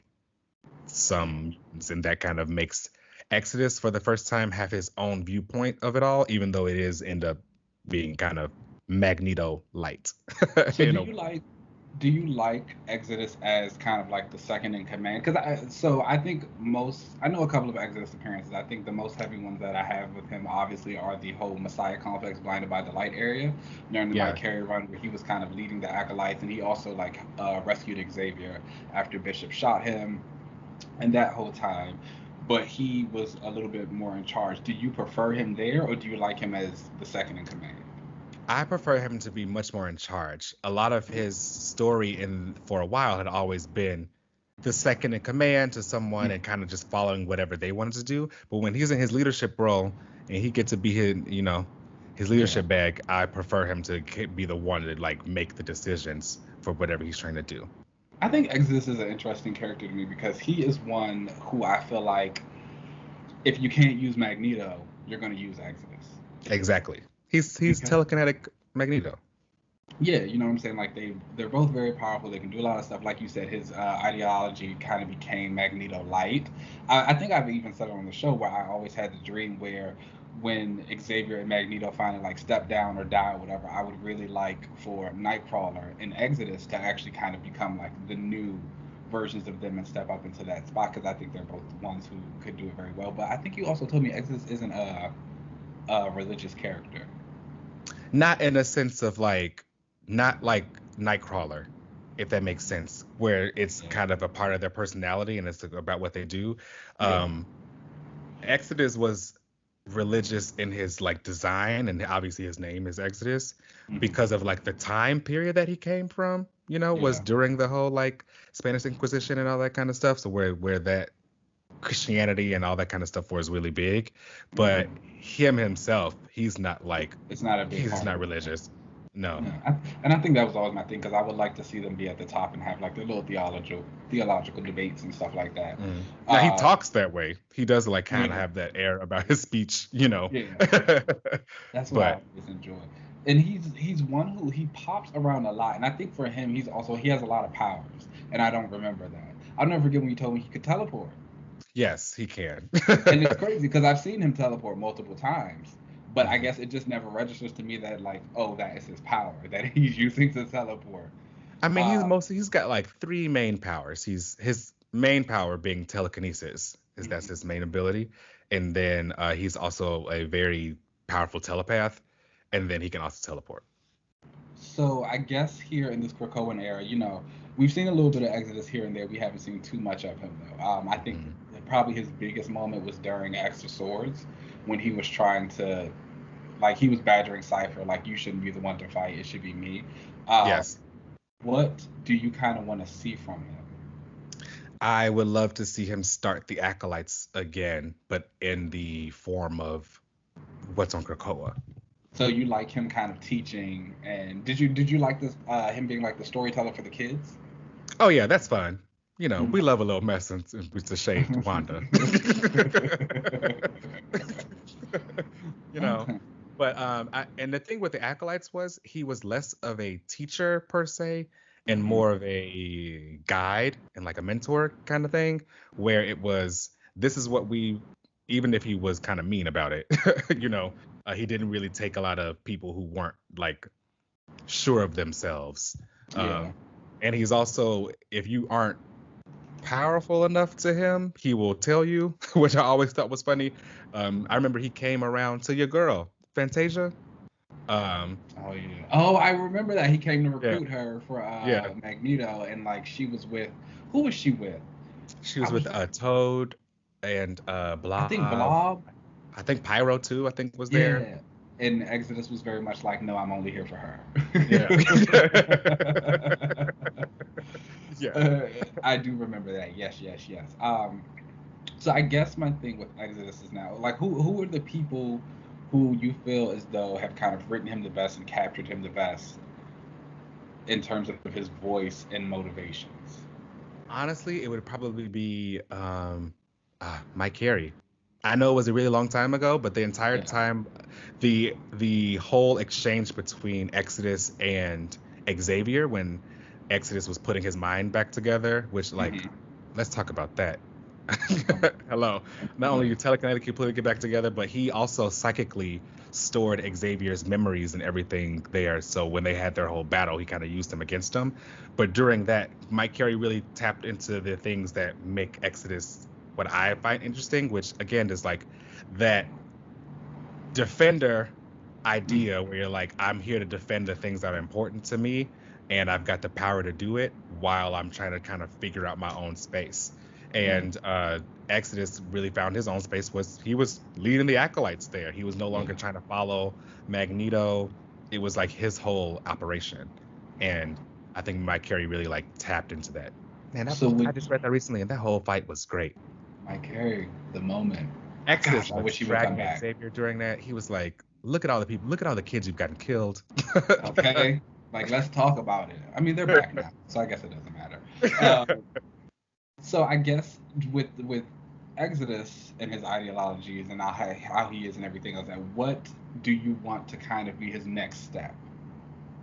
some mutants, and that kind of makes Exodus for the first time have his own viewpoint of it all, even though it is end up being kind of Magneto light So in do a you way. like? Do you like Exodus as kind of like the second in command? Because I think I know a couple of Exodus appearances. I think the most heavy ones that I have with him obviously are the whole Messiah complex blinded by the light area during the Yeah. Mike Carey run where he was kind of leading the acolytes and he also like rescued Xavier after Bishop shot him and that whole time. But he was a little bit more in charge. Do you prefer him there or do you like him as the second in command? I prefer him to be much more in charge. A lot of his story in for a while had always been the second in command to someone and kind of just following whatever they wanted to do. But when he's in his leadership role and he gets to be his Yeah. leadership bag, I prefer him to be the one to like make the decisions for whatever he's trying to do. I think Exodus is an interesting character to me because he is one who I feel like if you can't use Magneto, you're going to use Exodus. Exactly. He's Because telekinetic Magneto. yeah, you know what I'm saying? Like they're both very powerful. They can do a lot of stuff. Like you said, his ideology kind of became Magneto light. I think I've even said it on the show where I always had the dream where when Xavier and Magneto finally like step down or die or whatever, I would really like for Nightcrawler and Exodus to actually kind of become like the new versions of them and step up into that spot because I think they're both ones who could do it very well. But I think you also told me Exodus isn't a religious character. Not in a sense of like, not like Nightcrawler, if that makes sense, where it's Yeah. kind of a part of their personality and it's about what they do. Yeah. Um, Exodus was religious in his like design, and obviously his name is Exodus Hmm. because of like the time period that he came from, was Yeah. during the whole like Spanish Inquisition and all that kind of stuff. So where that Christianity and all that kind of stuff was really big. But Hmm. him himself, he's not like It's not a big he's part of not it. Yeah. religious. No. Yeah. And I think that was always my thing because I would like to see them be at the top and have like their little theological debates and stuff like that. Mm. Now he Uh, talks that way. He does like kind of yeah, have that air about his speech. yeah. That's what I But always enjoy. And he's one who he pops around a lot, and I think for him he has a lot of powers, and I don't remember that. I'll never forget when you told me he could teleport. yes, he can. And it's crazy because I've seen him teleport multiple times, but I Mhm. guess it just never registers to me that like, oh, that is his power that he's using to teleport. I mean, Uh, he's got like three main powers. He's his main power being telekinesis, is that's mhm. his main ability, and then he's also a very powerful telepath, and then he can also teleport. So I guess here in this Krakoan era, we've seen a little bit of Exodus here and there. We haven't seen too much of him though. I think Mhm. that probably his biggest moment was during Extra Swords when he was trying to, like, he was badgering Cypher, like, you shouldn't be the one to fight. It should be me. Uh, Yes, what do you kind of want to see from him? I would love to see him start the acolytes again, but in the form of what's on Krakoa. So you like him kind of teaching, and did you like this him being like the storyteller for the kids? Oh yeah, that's fine. We Mhm. love a little mess to shade Wanda. you know. Okay. But and the thing with the acolytes was he was less of a teacher per se and Hmm. more of a guide and like a mentor kind of thing, where it was this is what we even if he was kind of mean about it, he didn't really take a lot of people who weren't like sure of themselves. Yeah. Um, and he's also if you aren't powerful enough to him, he will tell you, which I always thought was funny. I remember he came around to your girl, Fantasia. Um, Oh yeah. Oh, I remember that he came to yeah, recruit her for yeah. Magneto, and like she was with, who was she with? She I was was with trying. Toad and I think Blob. Blob. I think Pyro too. I think was there. Yeah. And Exodus was very much like, no, I'm only here for her. Yeah. Yeah. uh, I do remember that. Yes, yes, yes. So I guess my thing with Exodus is now like who are the people who you feel as though have kind of written him the best and captured him the best in terms of his voice and motivations. Honestly, it would probably be Mike Carey. I know it was a really long time ago, but the entire Yeah. time, the whole exchange between Exodus and Xavier when Exodus was putting his mind back together, which like, Hmm. let's talk about that. Um, Hello. Not only yeah. you telekinetically put it back together, but he also psychically stored Xavier's memories and everything there. So when they had their whole battle, he kind of used them against them. But during that, Mike Carey really tapped into the things that make Exodus what I find interesting, which again is like that defender idea where you're like, I'm here to defend the things that are important to me, and I've got the power to do it while I'm trying to kind of figure out my own space. And Exodus really found his own space. Was he was leading the acolytes there. He was no longer trying to follow Magneto. It was like his whole operation. And I think Mike Carey really like tapped into that. Man, I just read that recently, and that whole fight was great. Mike Carey, the moment. Exodus, I wish he would come back. Xavier during that, he was like, "Look at all the people. Look at all the kids you've gotten killed." Okay, like let's talk about it. I mean, they're back now, so I guess it doesn't matter. So I guess with Exodus and his ideologies and how he is and everything else, what do you want to kind of be his next step?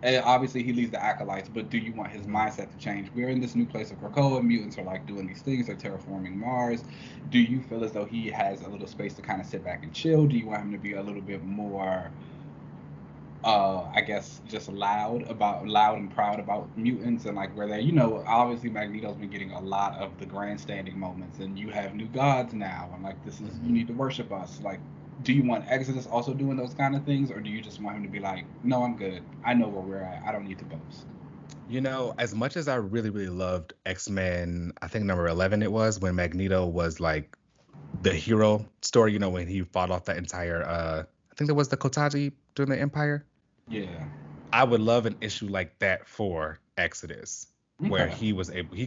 And obviously he leads the acolytes, but do you want his mindset to change? We're in this new place of Krakoa. Mutants are like doing these things. They're terraforming Mars. Do you feel as though he has a little space to kind of sit back and chill? Do you want him to be a little bit more, I guess, just loud and proud about mutants and like where they, obviously Magneto's been getting a lot of the grandstanding moments, and you have new gods now, and like this is you need to worship us, like. Do you want Exodus also doing those kind of things, or do you just want him to be like, no, I'm good. I know where we're at. I don't need to boast. As much as I really, really loved X-Men, I think number 11 it was, when Magneto was like the hero story, when he fought off that entire, I think there was the Kotaji during the Empire. Yeah. I would love an issue like that for Exodus, where he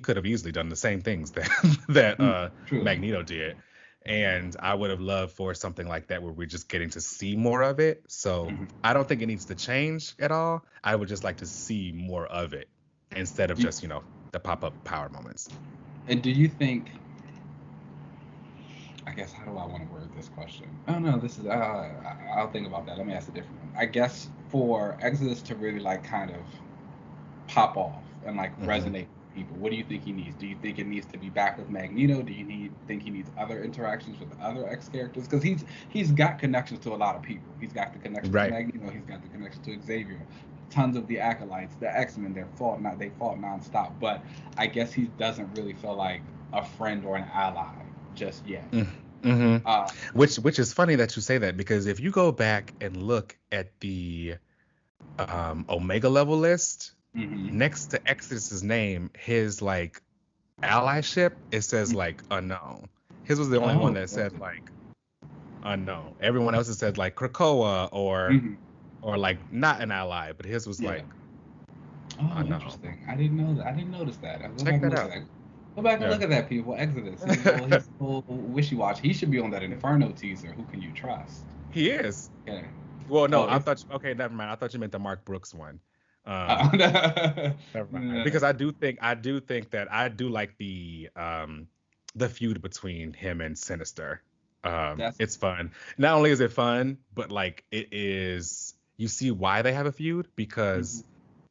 could have easily done the same things that Magneto did. And I would have loved for something like that where we're just getting to see more of it. So I don't think it needs to change at all. I would just like to see more of it instead of just, the pop-up power moments. And do you think, I guess, how do I want to word this question? Oh, no, this is, I'll think about that. Let me ask a different one. I guess for Exodus to really like kind of pop off and like resonate people, what do you think he needs? Do you think it needs to be back with Magneto? Do you think he needs other interactions with other X characters? Because he's got connections to a lot of people. He's got the connection to Magneto. He's got the connection to Xavier. Tons of the acolytes, the X-Men, they fought nonstop. But I guess he doesn't really feel like a friend or an ally just yet. Which is funny that you say that, because if you go back and look at the Omega level list. Next to Exodus's name, his like allyship, it says like unknown. His was the only one that said like unknown. Everyone else said like Krakoa or like not an ally, but his was like unknown. Interesting. I didn't know that. I didn't notice that. Check that out. Go back and look at that, people. Exodus. He's full wishy-washy. He should be on that Inferno teaser. Who can you trust? He is. Okay. Well, no, I thought. Okay, never mind. I thought you meant the Mark Brooks one. Never mind. Because I do think that I do like the feud between him and Sinister. It's fun. Not only is it fun, but like it is. You see why they have a feud, because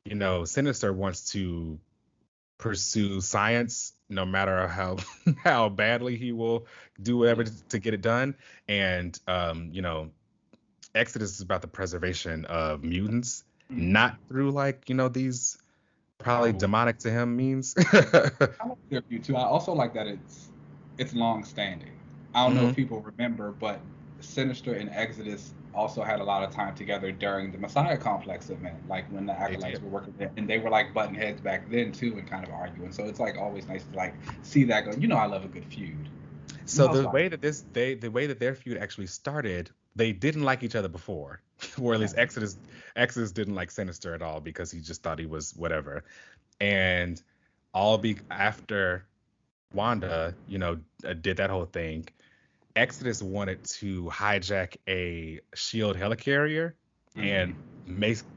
Sinister wants to pursue science no matter how badly he will do whatever to get it done, and Exodus is about the preservation of mutants. Not through like these probably demonic to him means. I like their view too. I also like that it's long standing. I don't know if people remember, but Sinister and Exodus also had a lot of time together during the Messiah Complex event, like when the acolytes were working there, and they were like butting heads back then too and kind of arguing. So it's like always nice to like see that go. I love a good feud. So the way that their feud actually started, they didn't like each other before. Or at least Exodus didn't like Sinister at all, because he just thought he was whatever. And after Wanda, did that whole thing, Exodus wanted to hijack a SHIELD helicarrier and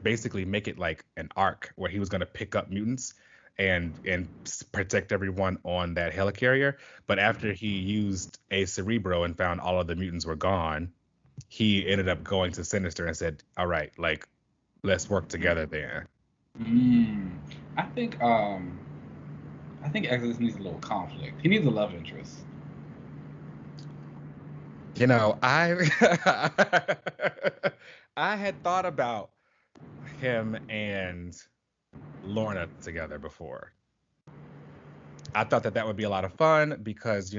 basically make it like an arc where he was going to pick up mutants and protect everyone on that helicarrier. But after he used a Cerebro and found all of the mutants were gone, he ended up going to Sinister and said, all right, like, let's work together there. I think Exodus needs a little conflict. He needs a love interest. I I had thought about him and Lorna together before. I thought that that would be a lot of fun because,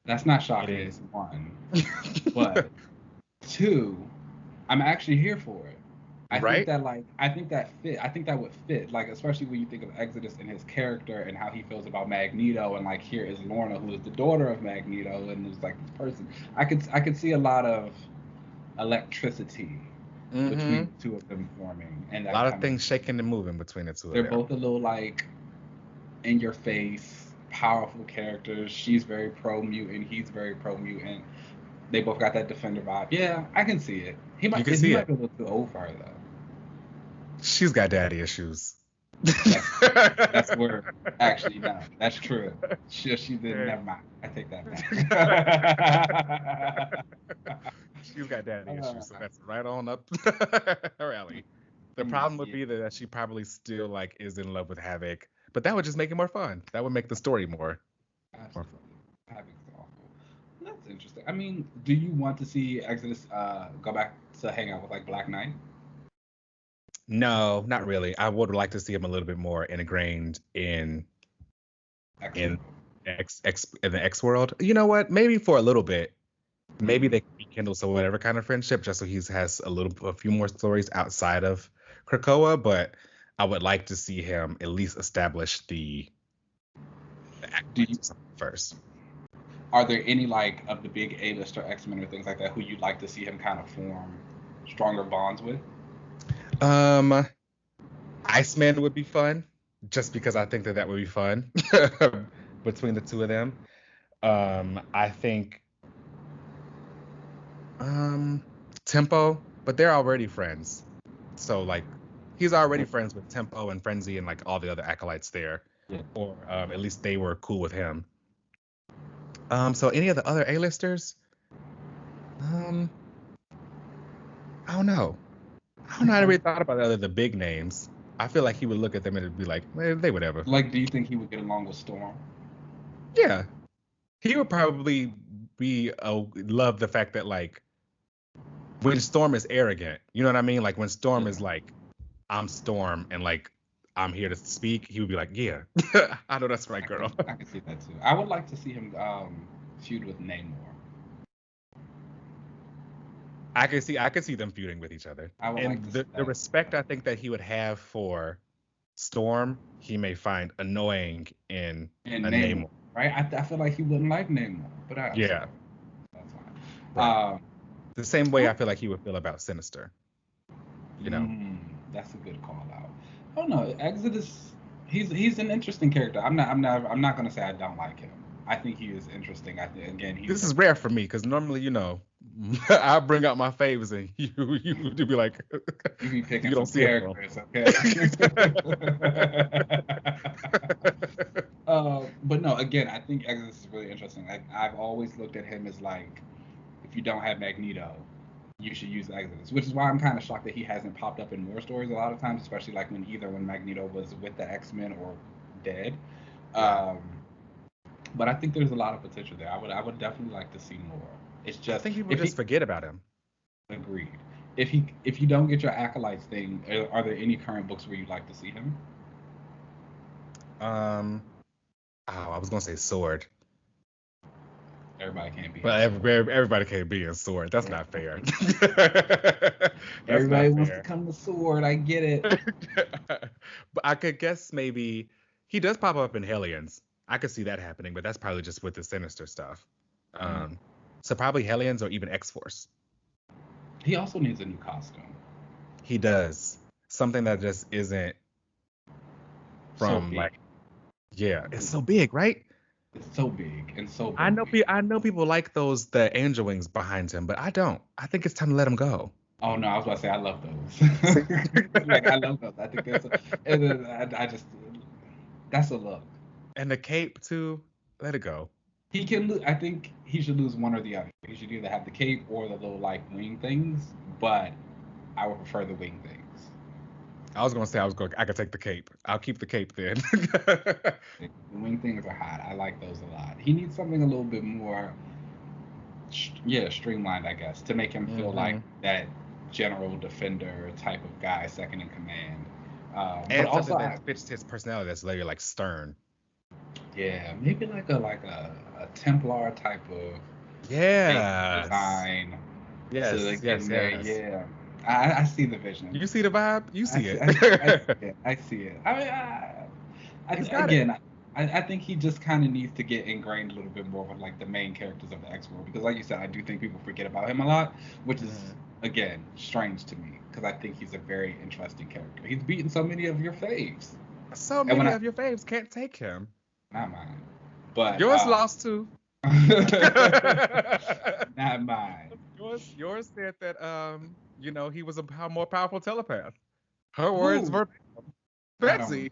That's not it shocking, is. one. But two, I'm actually here for it. Right? I think that fit. I think that would fit. Like especially when you think of Exodus and his character and how he feels about Magneto and like here is Lorna who is the daughter of Magneto and is like this person. I could see a lot of electricity between Mm-hmm. the two of them forming and A that lot of kind of things shaking and moving between the two of they're them. both a little like in your face, powerful characters. She's very pro mutant, he's very pro mutant. They both got that defender vibe. Yeah, I can see it. You can He see might it. be a little too old for her though. She's got daddy issues. That's that's where actually no, that's true. She did. Never mind. I take that back. She's got daddy uh, issues, so that's right on up her alley. The problem would yeah, be that she probably still like is in love with Havoc, but that would just make it more fun. That would make the story more absolutely. fun. Having's awful. That's interesting. I mean, do you want to see Exodus go back to hang out with like Black Knight? No, not really. I would like to see him a little bit more ingrained X in World. in the X world. You know what? Maybe for a little bit. Maybe Mm-hmm. they can rekindle some whatever kind of friendship, just so he has a few more stories outside of Krakoa. But I would like to see him at least establish the Do acolytes you or something first. are there any like of the big A-lister X-Men or things like that who you'd like to see him kind of form stronger bonds with? Um, Iceman would be fun, just because I think that that would be fun between the two of them. I think um Tempo, but they're already friends, so like he's already friends with Tempo and Frenzy and like all the other acolytes there, Yeah. or at least they were cool with him. So any of the other A-listers, um, I don't know. I don't know. I never Okay. really thought about the big names. I feel like he would look at them and it'd be like, they whatever. Like, do you think he would get along with Storm? Yeah, he would probably be love the fact that like when Storm is arrogant, you know what I mean? Like when Storm is Yeah. like, I'm Storm and like I'm here to speak, he would be like, yeah, I know that's right, girl. I can see that too. I would like to see him feud with Namor. I could see them feuding with each other. I would like And to see the that. respect I think that he would have for Storm, he may find annoying in And a Namor, Namor. right? I feel like he wouldn't like Namor, but that's Yeah, fine. That's right. fine. The same way I feel like he would feel about Sinister, you know. Mm, that's a good call out. Oh no, Exodus. He's an interesting character. I'm not gonna say I don't like him. I think he is interesting. I think again This he's is rare for me because normally, I bring out my faves and you do be like, you be picking you don't some see it from characters, okay? But no, again, I think Exodus is really interesting. I've always looked at him as like, if you don't have Magneto, you should use Exodus, which is why I'm kind of shocked that he hasn't popped up in more stories a lot of times, especially like when Magneto was with the X-Men or dead. Yeah. Um, but I think there's a lot of potential there. I would definitely like to see more. It's I just think people if just he forget about him. agreed. If you don't get your acolytes thing, are there any current books where you'd like to see him? Um, oh, I was gonna say Sword, Everybody can't be in but Sword. everybody can't be in Sword. That's not fair. That's Everybody not wants to fair. come to Sword. I get it. But I could guess maybe he does pop up in Hellions. I could see that happening, but that's probably just with the Sinister stuff. Mm. Um, so probably Hellions or even X Force. He also needs a new costume. He does something that just isn't So from big. like, yeah, it's so big, right? It's so big and so I know, bulky. I know people like the angel wings behind him, but I don't. I think it's time to let him go. Oh no, I was about to say I love See? those. Like I love those. I think that's and then I just that's a look. And the cape too. Let it go. He can. I think he should lose one or the other. He should either have the cape or the little like wing things. But I would prefer the wing things. I was gonna say I could take the cape. I'll keep the cape then. The wing things are hot. I like those a lot. He needs something a little bit more, yeah, streamlined, I guess, to make him feel like Hmm. that general defender type of guy, second in command. But And also, something that fits his personality that's very like stern. yeah, maybe like a Templar type of base Yes. design to Yes, get yes, in there. yes. Yeah, I see the vision. You see the vibe? You I see see, it. I see, I see it. I see it. He's got it. Again, I think he just kind of needs to get ingrained a little bit more with like the main characters of the X world because, like you said, I do think people forget about him a lot, which is Mhm. again strange to me because I think he's a very interesting character. He's beaten so many of your faves, So and when many I of your faves can't take him. not mine, but Yours lost too. not mine. Yours said that he was a more powerful telepath. Her words Who? were I don't. Betsy.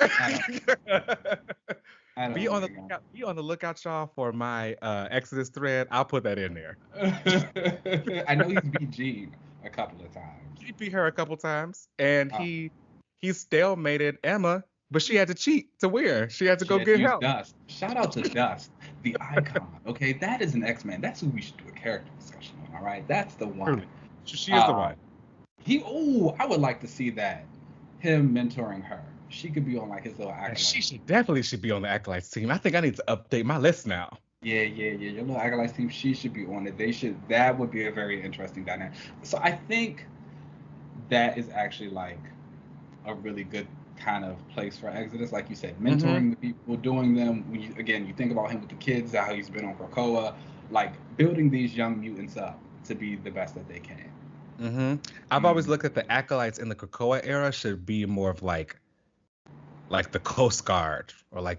I don't. I Be don't on the think lookout. Be on the lookout, y'all, for my Exodus thread. I'll put that in there. I know he's beat Gene a couple of times. He beat her a couple times, and Um, he stalemated Emma, but she had to cheat to win. She had to she go had to get use help. Dust. Shout out to Dust, the icon. Okay, that is an X-Men. That's who we should do a character discussion on. All right, that's the one. Truly, she is the Um, one. I would like to see that. Him mentoring her. She could be on like his little And acolyte. she should definitely should be on the Acolytes team. I think I need to update my list now. Yeah. Your little acolyte team. She should be on it. They should. That would be a very interesting dynamic. So I think that is actually like a really good kind of place for Exodus. Like you said, Mm-hmm. mentoring the people, doing them. When you think about him with the kids, how he's been on Krakoa, like building these young mutants up to be the best that they can. Mm-hmm. I've always looked at the Acolytes in the Krakoa era should be more of like the Coast Guard or like,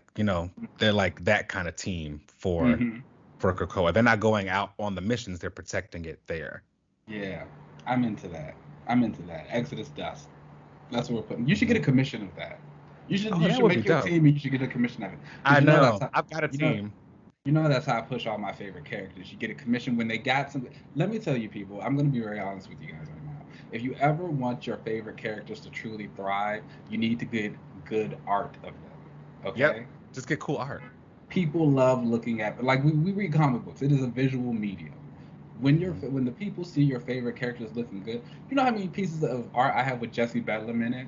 they're like that kind of team Mm-hmm. for Krakoa. They're not going out on the missions, they're protecting it there. Yeah, I'm into that. I'm into that. Exodus Dust. That's what we're putting. You should get Hmm. a commission of that. You should Oh, you that should would be make your dope. team and you should get a commission of it. Because I know. I've got a you know team. that's how I push all my favorite characters. You get a commission when they got something. Let me tell you, people, I'm gonna be very honest with you guys right now. If you ever want your favorite characters to truly thrive, you need to get good art of them. Yep. Okay? Just get cool art. People love looking at like we read comic books. It is a visual medium. Hmm. When the people see your favorite characters looking good, you know how many pieces of art I have with Jesse Bedlam in it?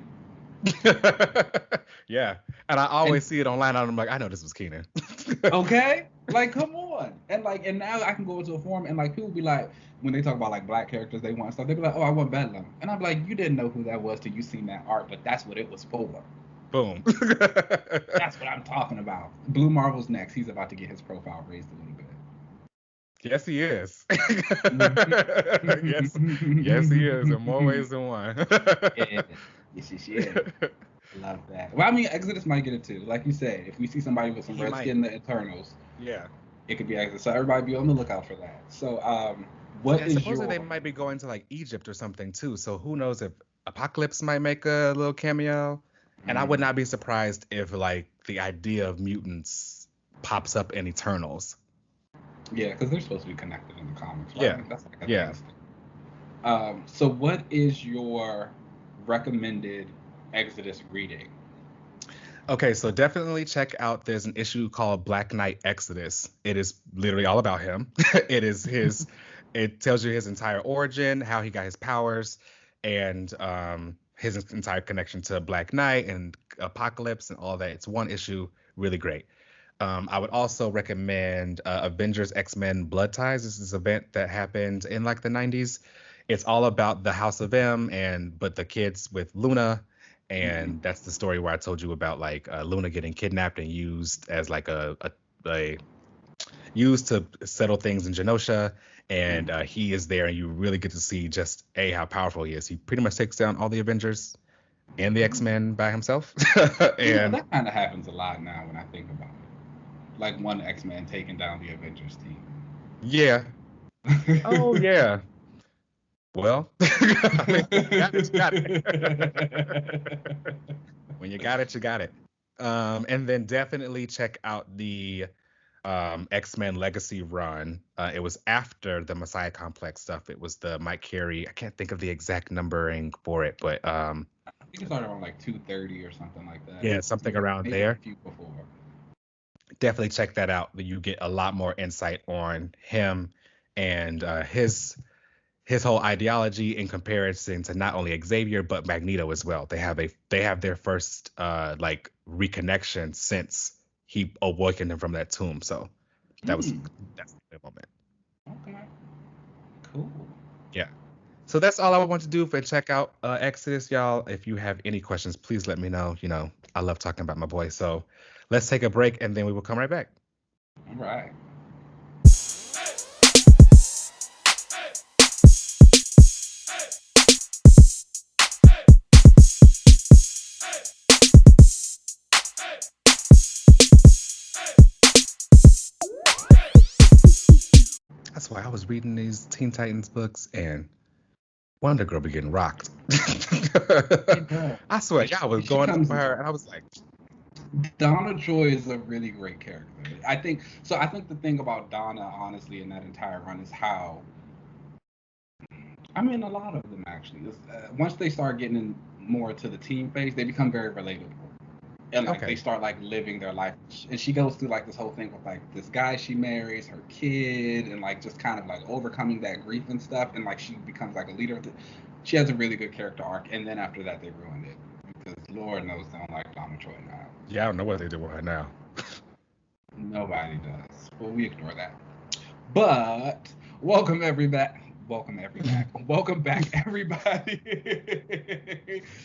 Yeah. And I And always see it online and I'm like, I know this was Keenan. okay, like come on, and now I can go into a forum and like people be like when they talk about like black characters they want stuff they be like, oh, I want Bedlam, and I'm like, you didn't know who that was till you seen that art, but that's what it was for. Boom. That's what I'm talking about. Blue Marvel's next. He's about to get his profile raised a little bit. Yes, he is. Yes, yes, he is in more Yeah, ways than one. yes, yeah. Love that. Well, I mean, Exodus might get it too. Like you said, if we see somebody with some He red might. skin in the Eternals, Yeah. it could be Exodus. So everybody be on the lookout for that. So, what And is supposedly your they might be going to like Egypt or something too. So who knows if Apocalypse might make a little cameo? And I would mm, not be surprised if like the idea of mutants pops up in Eternals. yeah, because they're supposed to be connected in the comics, Yeah. right? That's like a Yeah. base thing. So what is your recommended Exodus reading? Okay, so definitely check out. There's an issue called Black Knight Exodus. It is literally all about him. It is his. It tells you his entire origin, how he got his powers, and his entire connection to Black Knight and Apocalypse and all that. It's one issue, really great. I would also recommend Avengers X-Men Blood Ties. This is an event that happened in like the 90s. It's all about the House of M but the kids with Luna, Hmm. and that's the story where I told you about like Luna getting kidnapped and used as like a used to settle things in Genosha, and Hmm. he is there, and you really get to see just how powerful he is. He pretty much takes down all the Avengers and the X-Men by himself, and That kind of happens a lot now when I think about it. Like one X-Man taking down the Avengers team. yeah. Oh yeah. Well, I mean, when you got it, you got it. When you got it, you got it. And then definitely check out the X-Men Legacy run. It was after the Messiah Complex stuff. It was the Mike Carey. I can't think of the exact numbering for it, but I think it started around like 230 or something like that. yeah, something around Maybe a there. few before. Definitely check that out. You get a lot more insight on him and his whole ideology in comparison to not only Xavier but Magneto as well. They have their first like reconnection since he awakened him from that tomb. So that's the moment. Okay. Cool. Yeah. So that's all I want to do for check out Exodus, y'all. If you have any questions, please let me know. You know, I love talking about my boy. So let's take a break and then we will come right back. All right. That's why I was reading these Teen Titans books and Wonder Girl be getting rocked. I swear, y'all was going up for her, and I was like, Donna Joy is a really great character. I think so. I think the thing about Donna, honestly, in that entire run is how. I mean, a lot of them actually. Is, once they start getting in more to the team phase, they become very relatable, and like they start like living their life. And she goes through like this whole thing with like this guy she marries, her kid, and like just kind of like overcoming that grief and stuff. And like she becomes like a leader. She has a really good character arc, and then after that, they ruined it because Lord knows they don't like Donna Joy now. Yeah, I don't know what they do with her now. Nobody does, but we ignore that. But welcome everybody. Welcome everybody. Welcome back everybody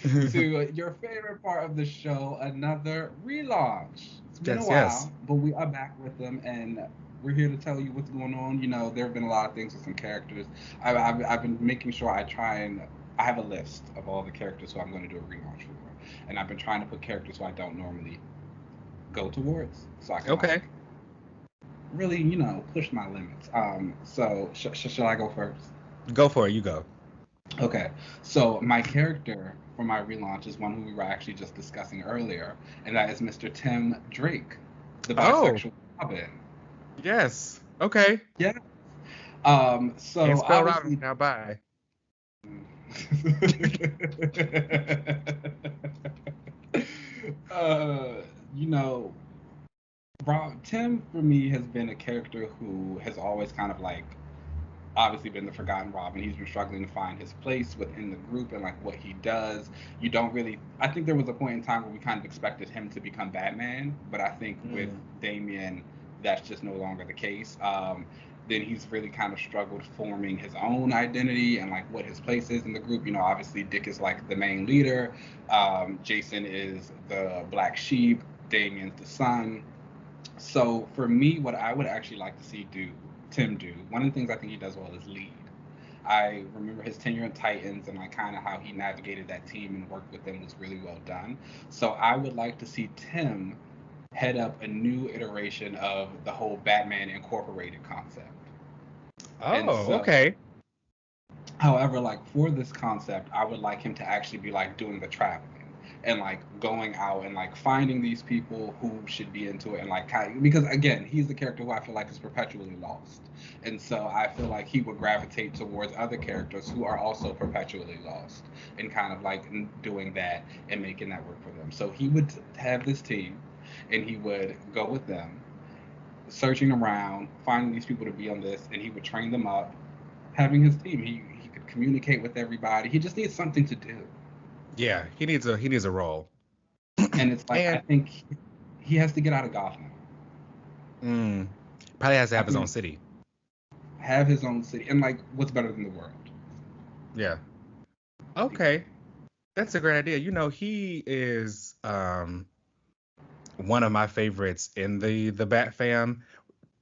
to your favorite part of the show, Another Relaunch. It's been a while, but we are back with them, and we're here to tell you what's going on. You know, there have been a lot of things with some characters. I've been making sure I have a list of all the characters who I'm going to do a relaunch for, and I've been trying to put characters who I don't normally go towards, so I can like, really, you know, push my limits. So shall I go first? Go for it. You go. Okay. So my character for my relaunch is one who we were actually just discussing earlier, and that is Mr. Tim Drake, the bisexual Robin. Yes. Okay. Yeah. So and spell Robin now. Bye. You know, Tim for me has been a character who has always kind of like obviously been the forgotten Robin. He's been struggling to find his place within the group and like what he does. You don't really. I think there was a point in time where we kind of expected him to become Batman, but I think with Damian, that's just no longer the case. Then he's really kind of struggled forming his own identity and like what his place is in the group. You know, obviously Dick is like the main leader. Jason is the black sheep. Damian's the son. So for me, what I would actually like to see Tim do, one of the things I think he does well is lead. I remember his tenure in Titans and like kind of how he navigated that team and worked with them was really well done. So I would like to see Tim head up a new iteration of the whole Batman Incorporated concept. Okay. However, like for this concept, I would like him to actually be like doing the traveling and like going out and like finding these people who should be into it and like because again, he's the character who I feel like is perpetually lost. And so I feel like he would gravitate towards other characters who are also perpetually lost and kind of like doing that and making that work for them. So he would have this team and he would go with them, searching around, finding these people to be on this, and he would train them up, having his team. He could communicate with everybody. He just needs something to do. Yeah, he needs a role. And it's like I think he has to get out of Gotham. Probably has to have his own city. Have his own city, and like, what's better than the world? Yeah. Okay, that's a great idea. You know, he is one of my favorites in the Bat fam.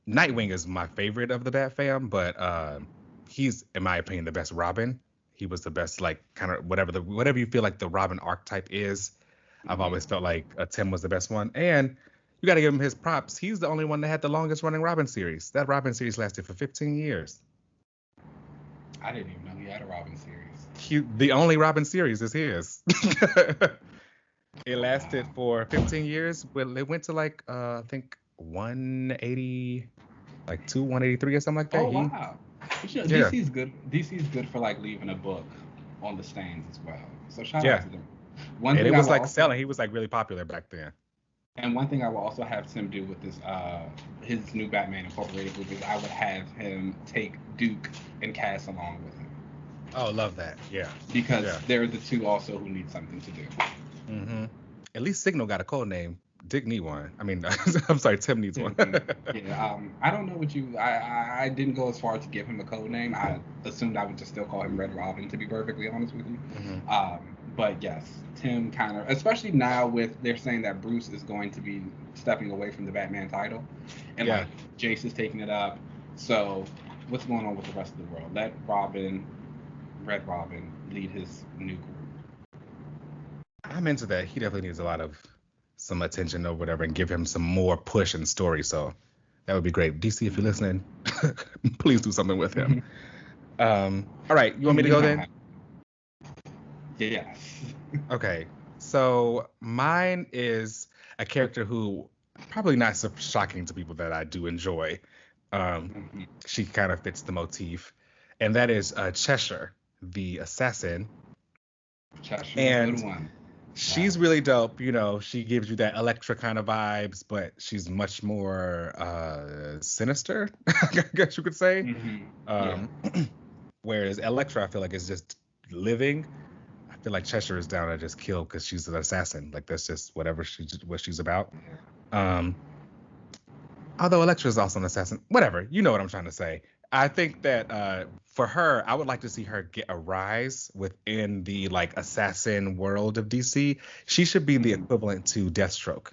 Nightwing is my favorite of the Bat fam, but he's, in my opinion, the best Robin. He was the best, like, kind of whatever you feel like the Robin archetype is. I've always felt like Tim was the best one, and you got to give him his props. He's the only one that had the longest running Robin series. That Robin series lasted for 15 years. I didn't even know he had a Robin series. The only Robin series is his. It lasted for 15 years. Well, it went to like I think 180, like 183 or something like that. Oh wow! You know, DC's good. DC's good for like leaving a book on the stands as well. So shout out to them. And it was like selling. He was like really popular back then. And one thing I will also have Tim do with this, his new Batman Incorporated group is I would have him take Duke and Cass along with him. Oh, love that. Yeah. because Yeah. they're the two also who need something to do. Mm-hmm. At least Signal got a code name. Dick need one. I mean, I'm sorry, Tim needs one. Yeah, I don't know what you. I didn't go as far as to give him a code name. I assumed I would just still call him Red Robin, to be perfectly honest with you. Hmm. But yes, Tim kind of, especially now with they're saying that Bruce is going to be stepping away from the Batman title, and Yeah. like Jace is taking it up. So what's going on with the rest of the world? Let Robin, Red Robin, lead his new group. I'm into that. He definitely needs a lot of some attention or whatever, and give him some more push and story. So that would be great. DC, if you're listening, please do something with him. All right, you want me to go then? Yes. Okay. So mine is a character who probably not so shocking to people that I do enjoy. She kind of fits the motif, and that is Cheshire, the assassin. Cheshire, And good one. she's really dope. You know, she gives you that Elektra kind of vibes, but she's much more sinister, I guess you could say. Yeah. Whereas Elektra, I feel like is just living. I feel like Cheshire is down to just kill because she's an assassin. Like that's just what she's about. Although Elektra is also an assassin. Whatever, you know what I'm trying to say. I think that for her, I would like to see her get a rise within the like assassin world of DC. She should be the equivalent to Deathstroke,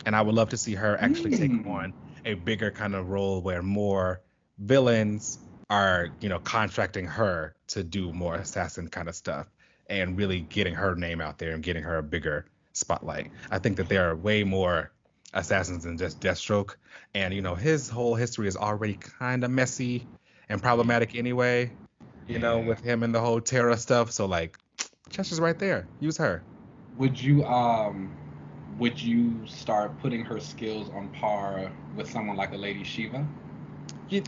and I would love to see her actually take on a bigger kind of role where more villains are, you know, contracting her to do more assassin kind of stuff and really getting her name out there and getting her a bigger spotlight. I think that there are way more assassins than just Deathstroke, and you know his whole history is already kind of messy and problematic anyway. You know, with him and the whole Terra stuff. So like, Chester's right there. Use her. Would you start putting her skills on par with someone like a Lady Shiva?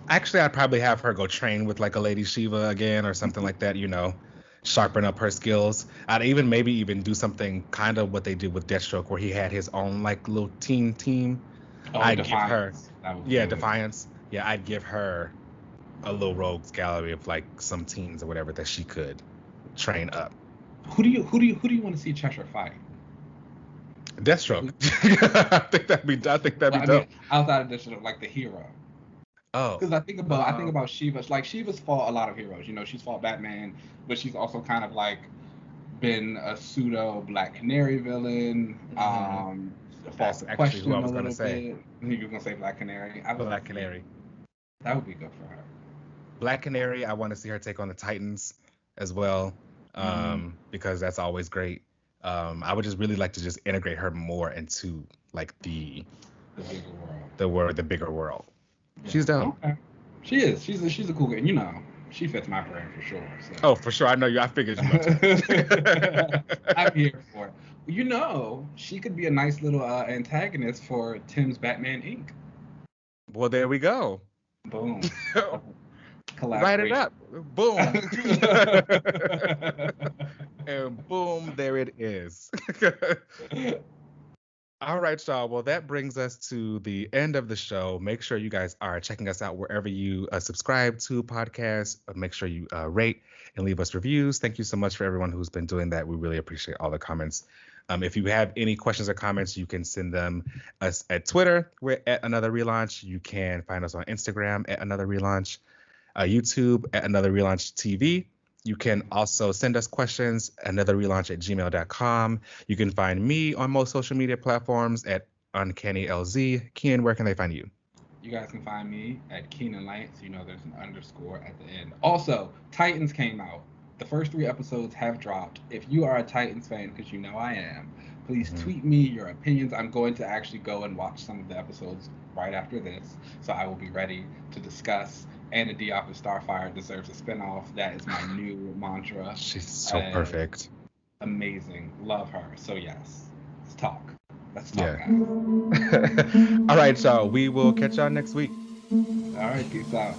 Actually, I'd probably have her go train with like a Lady Shiva again or something like that. You know, sharpen up her skills. I'd even maybe even do something kind of what they did with Deathstroke, where he had his own like little team. Oh, I'd give her, yeah, Defiance. Yeah, I'd give her a little rogues gallery of like some teams or whatever that she could train up. Who do you want to see Cheshire fight? Deathstroke. I think that'd be dope. Mean, outside of Deathstroke, like the hero. Oh. Because I think about Shiva. Like Shiva's fought a lot of heroes. You know, she's fought Batman, but she's also kind of like been a pseudo Black Canary villain. False question who I was a little bit. You were gonna say Black Canary. Black Canary. That would be good for her. Black Canary. I want to see her take on the Titans as well, because that's always great. I would just really like to just integrate her more into like the bigger world. Yeah. She's dope. Okay. She is. She's a cool girl. You know, she fits my brand for sure. So. Oh, for sure. I know you. I figured you would. I'm here for it. You know, she could be a nice little antagonist for Tim's Batman Inc. Well, there we go. Boom. Write it up. Boom. And boom, there it is. All right, y'all. Well, that brings us to the end of the show. Make sure you guys are checking us out wherever you subscribe to podcasts. Make sure you rate and leave us reviews. Thank you so much for everyone who's been doing that. We really appreciate all the comments. If you have any questions or comments, you can send them us at Twitter. We're at Another Relaunch. You can find us on Instagram at Another Relaunch, YouTube at Another Relaunch TV. You can also send us questions, anotherrelaunch@gmail.com. You can find me on most social media platforms at Uncanny LZ. Keenan, where can they find you? You guys can find me at Keenan Lights. You know there's an underscore at the end. Also, Titans came out. The first 3 episodes have dropped. If you are a Titans fan, because you know I am, please tweet me your opinions. I'm going to actually go and watch some of the episodes right after this, so I will be ready to discuss. Anna Diop of Starfire deserves a spinoff. That is my new mantra. She's so perfect. Amazing. Love her. So yes, let's talk. Let's talk. Yeah. All right, y'all. We will catch y'all next week. All right. Peace out.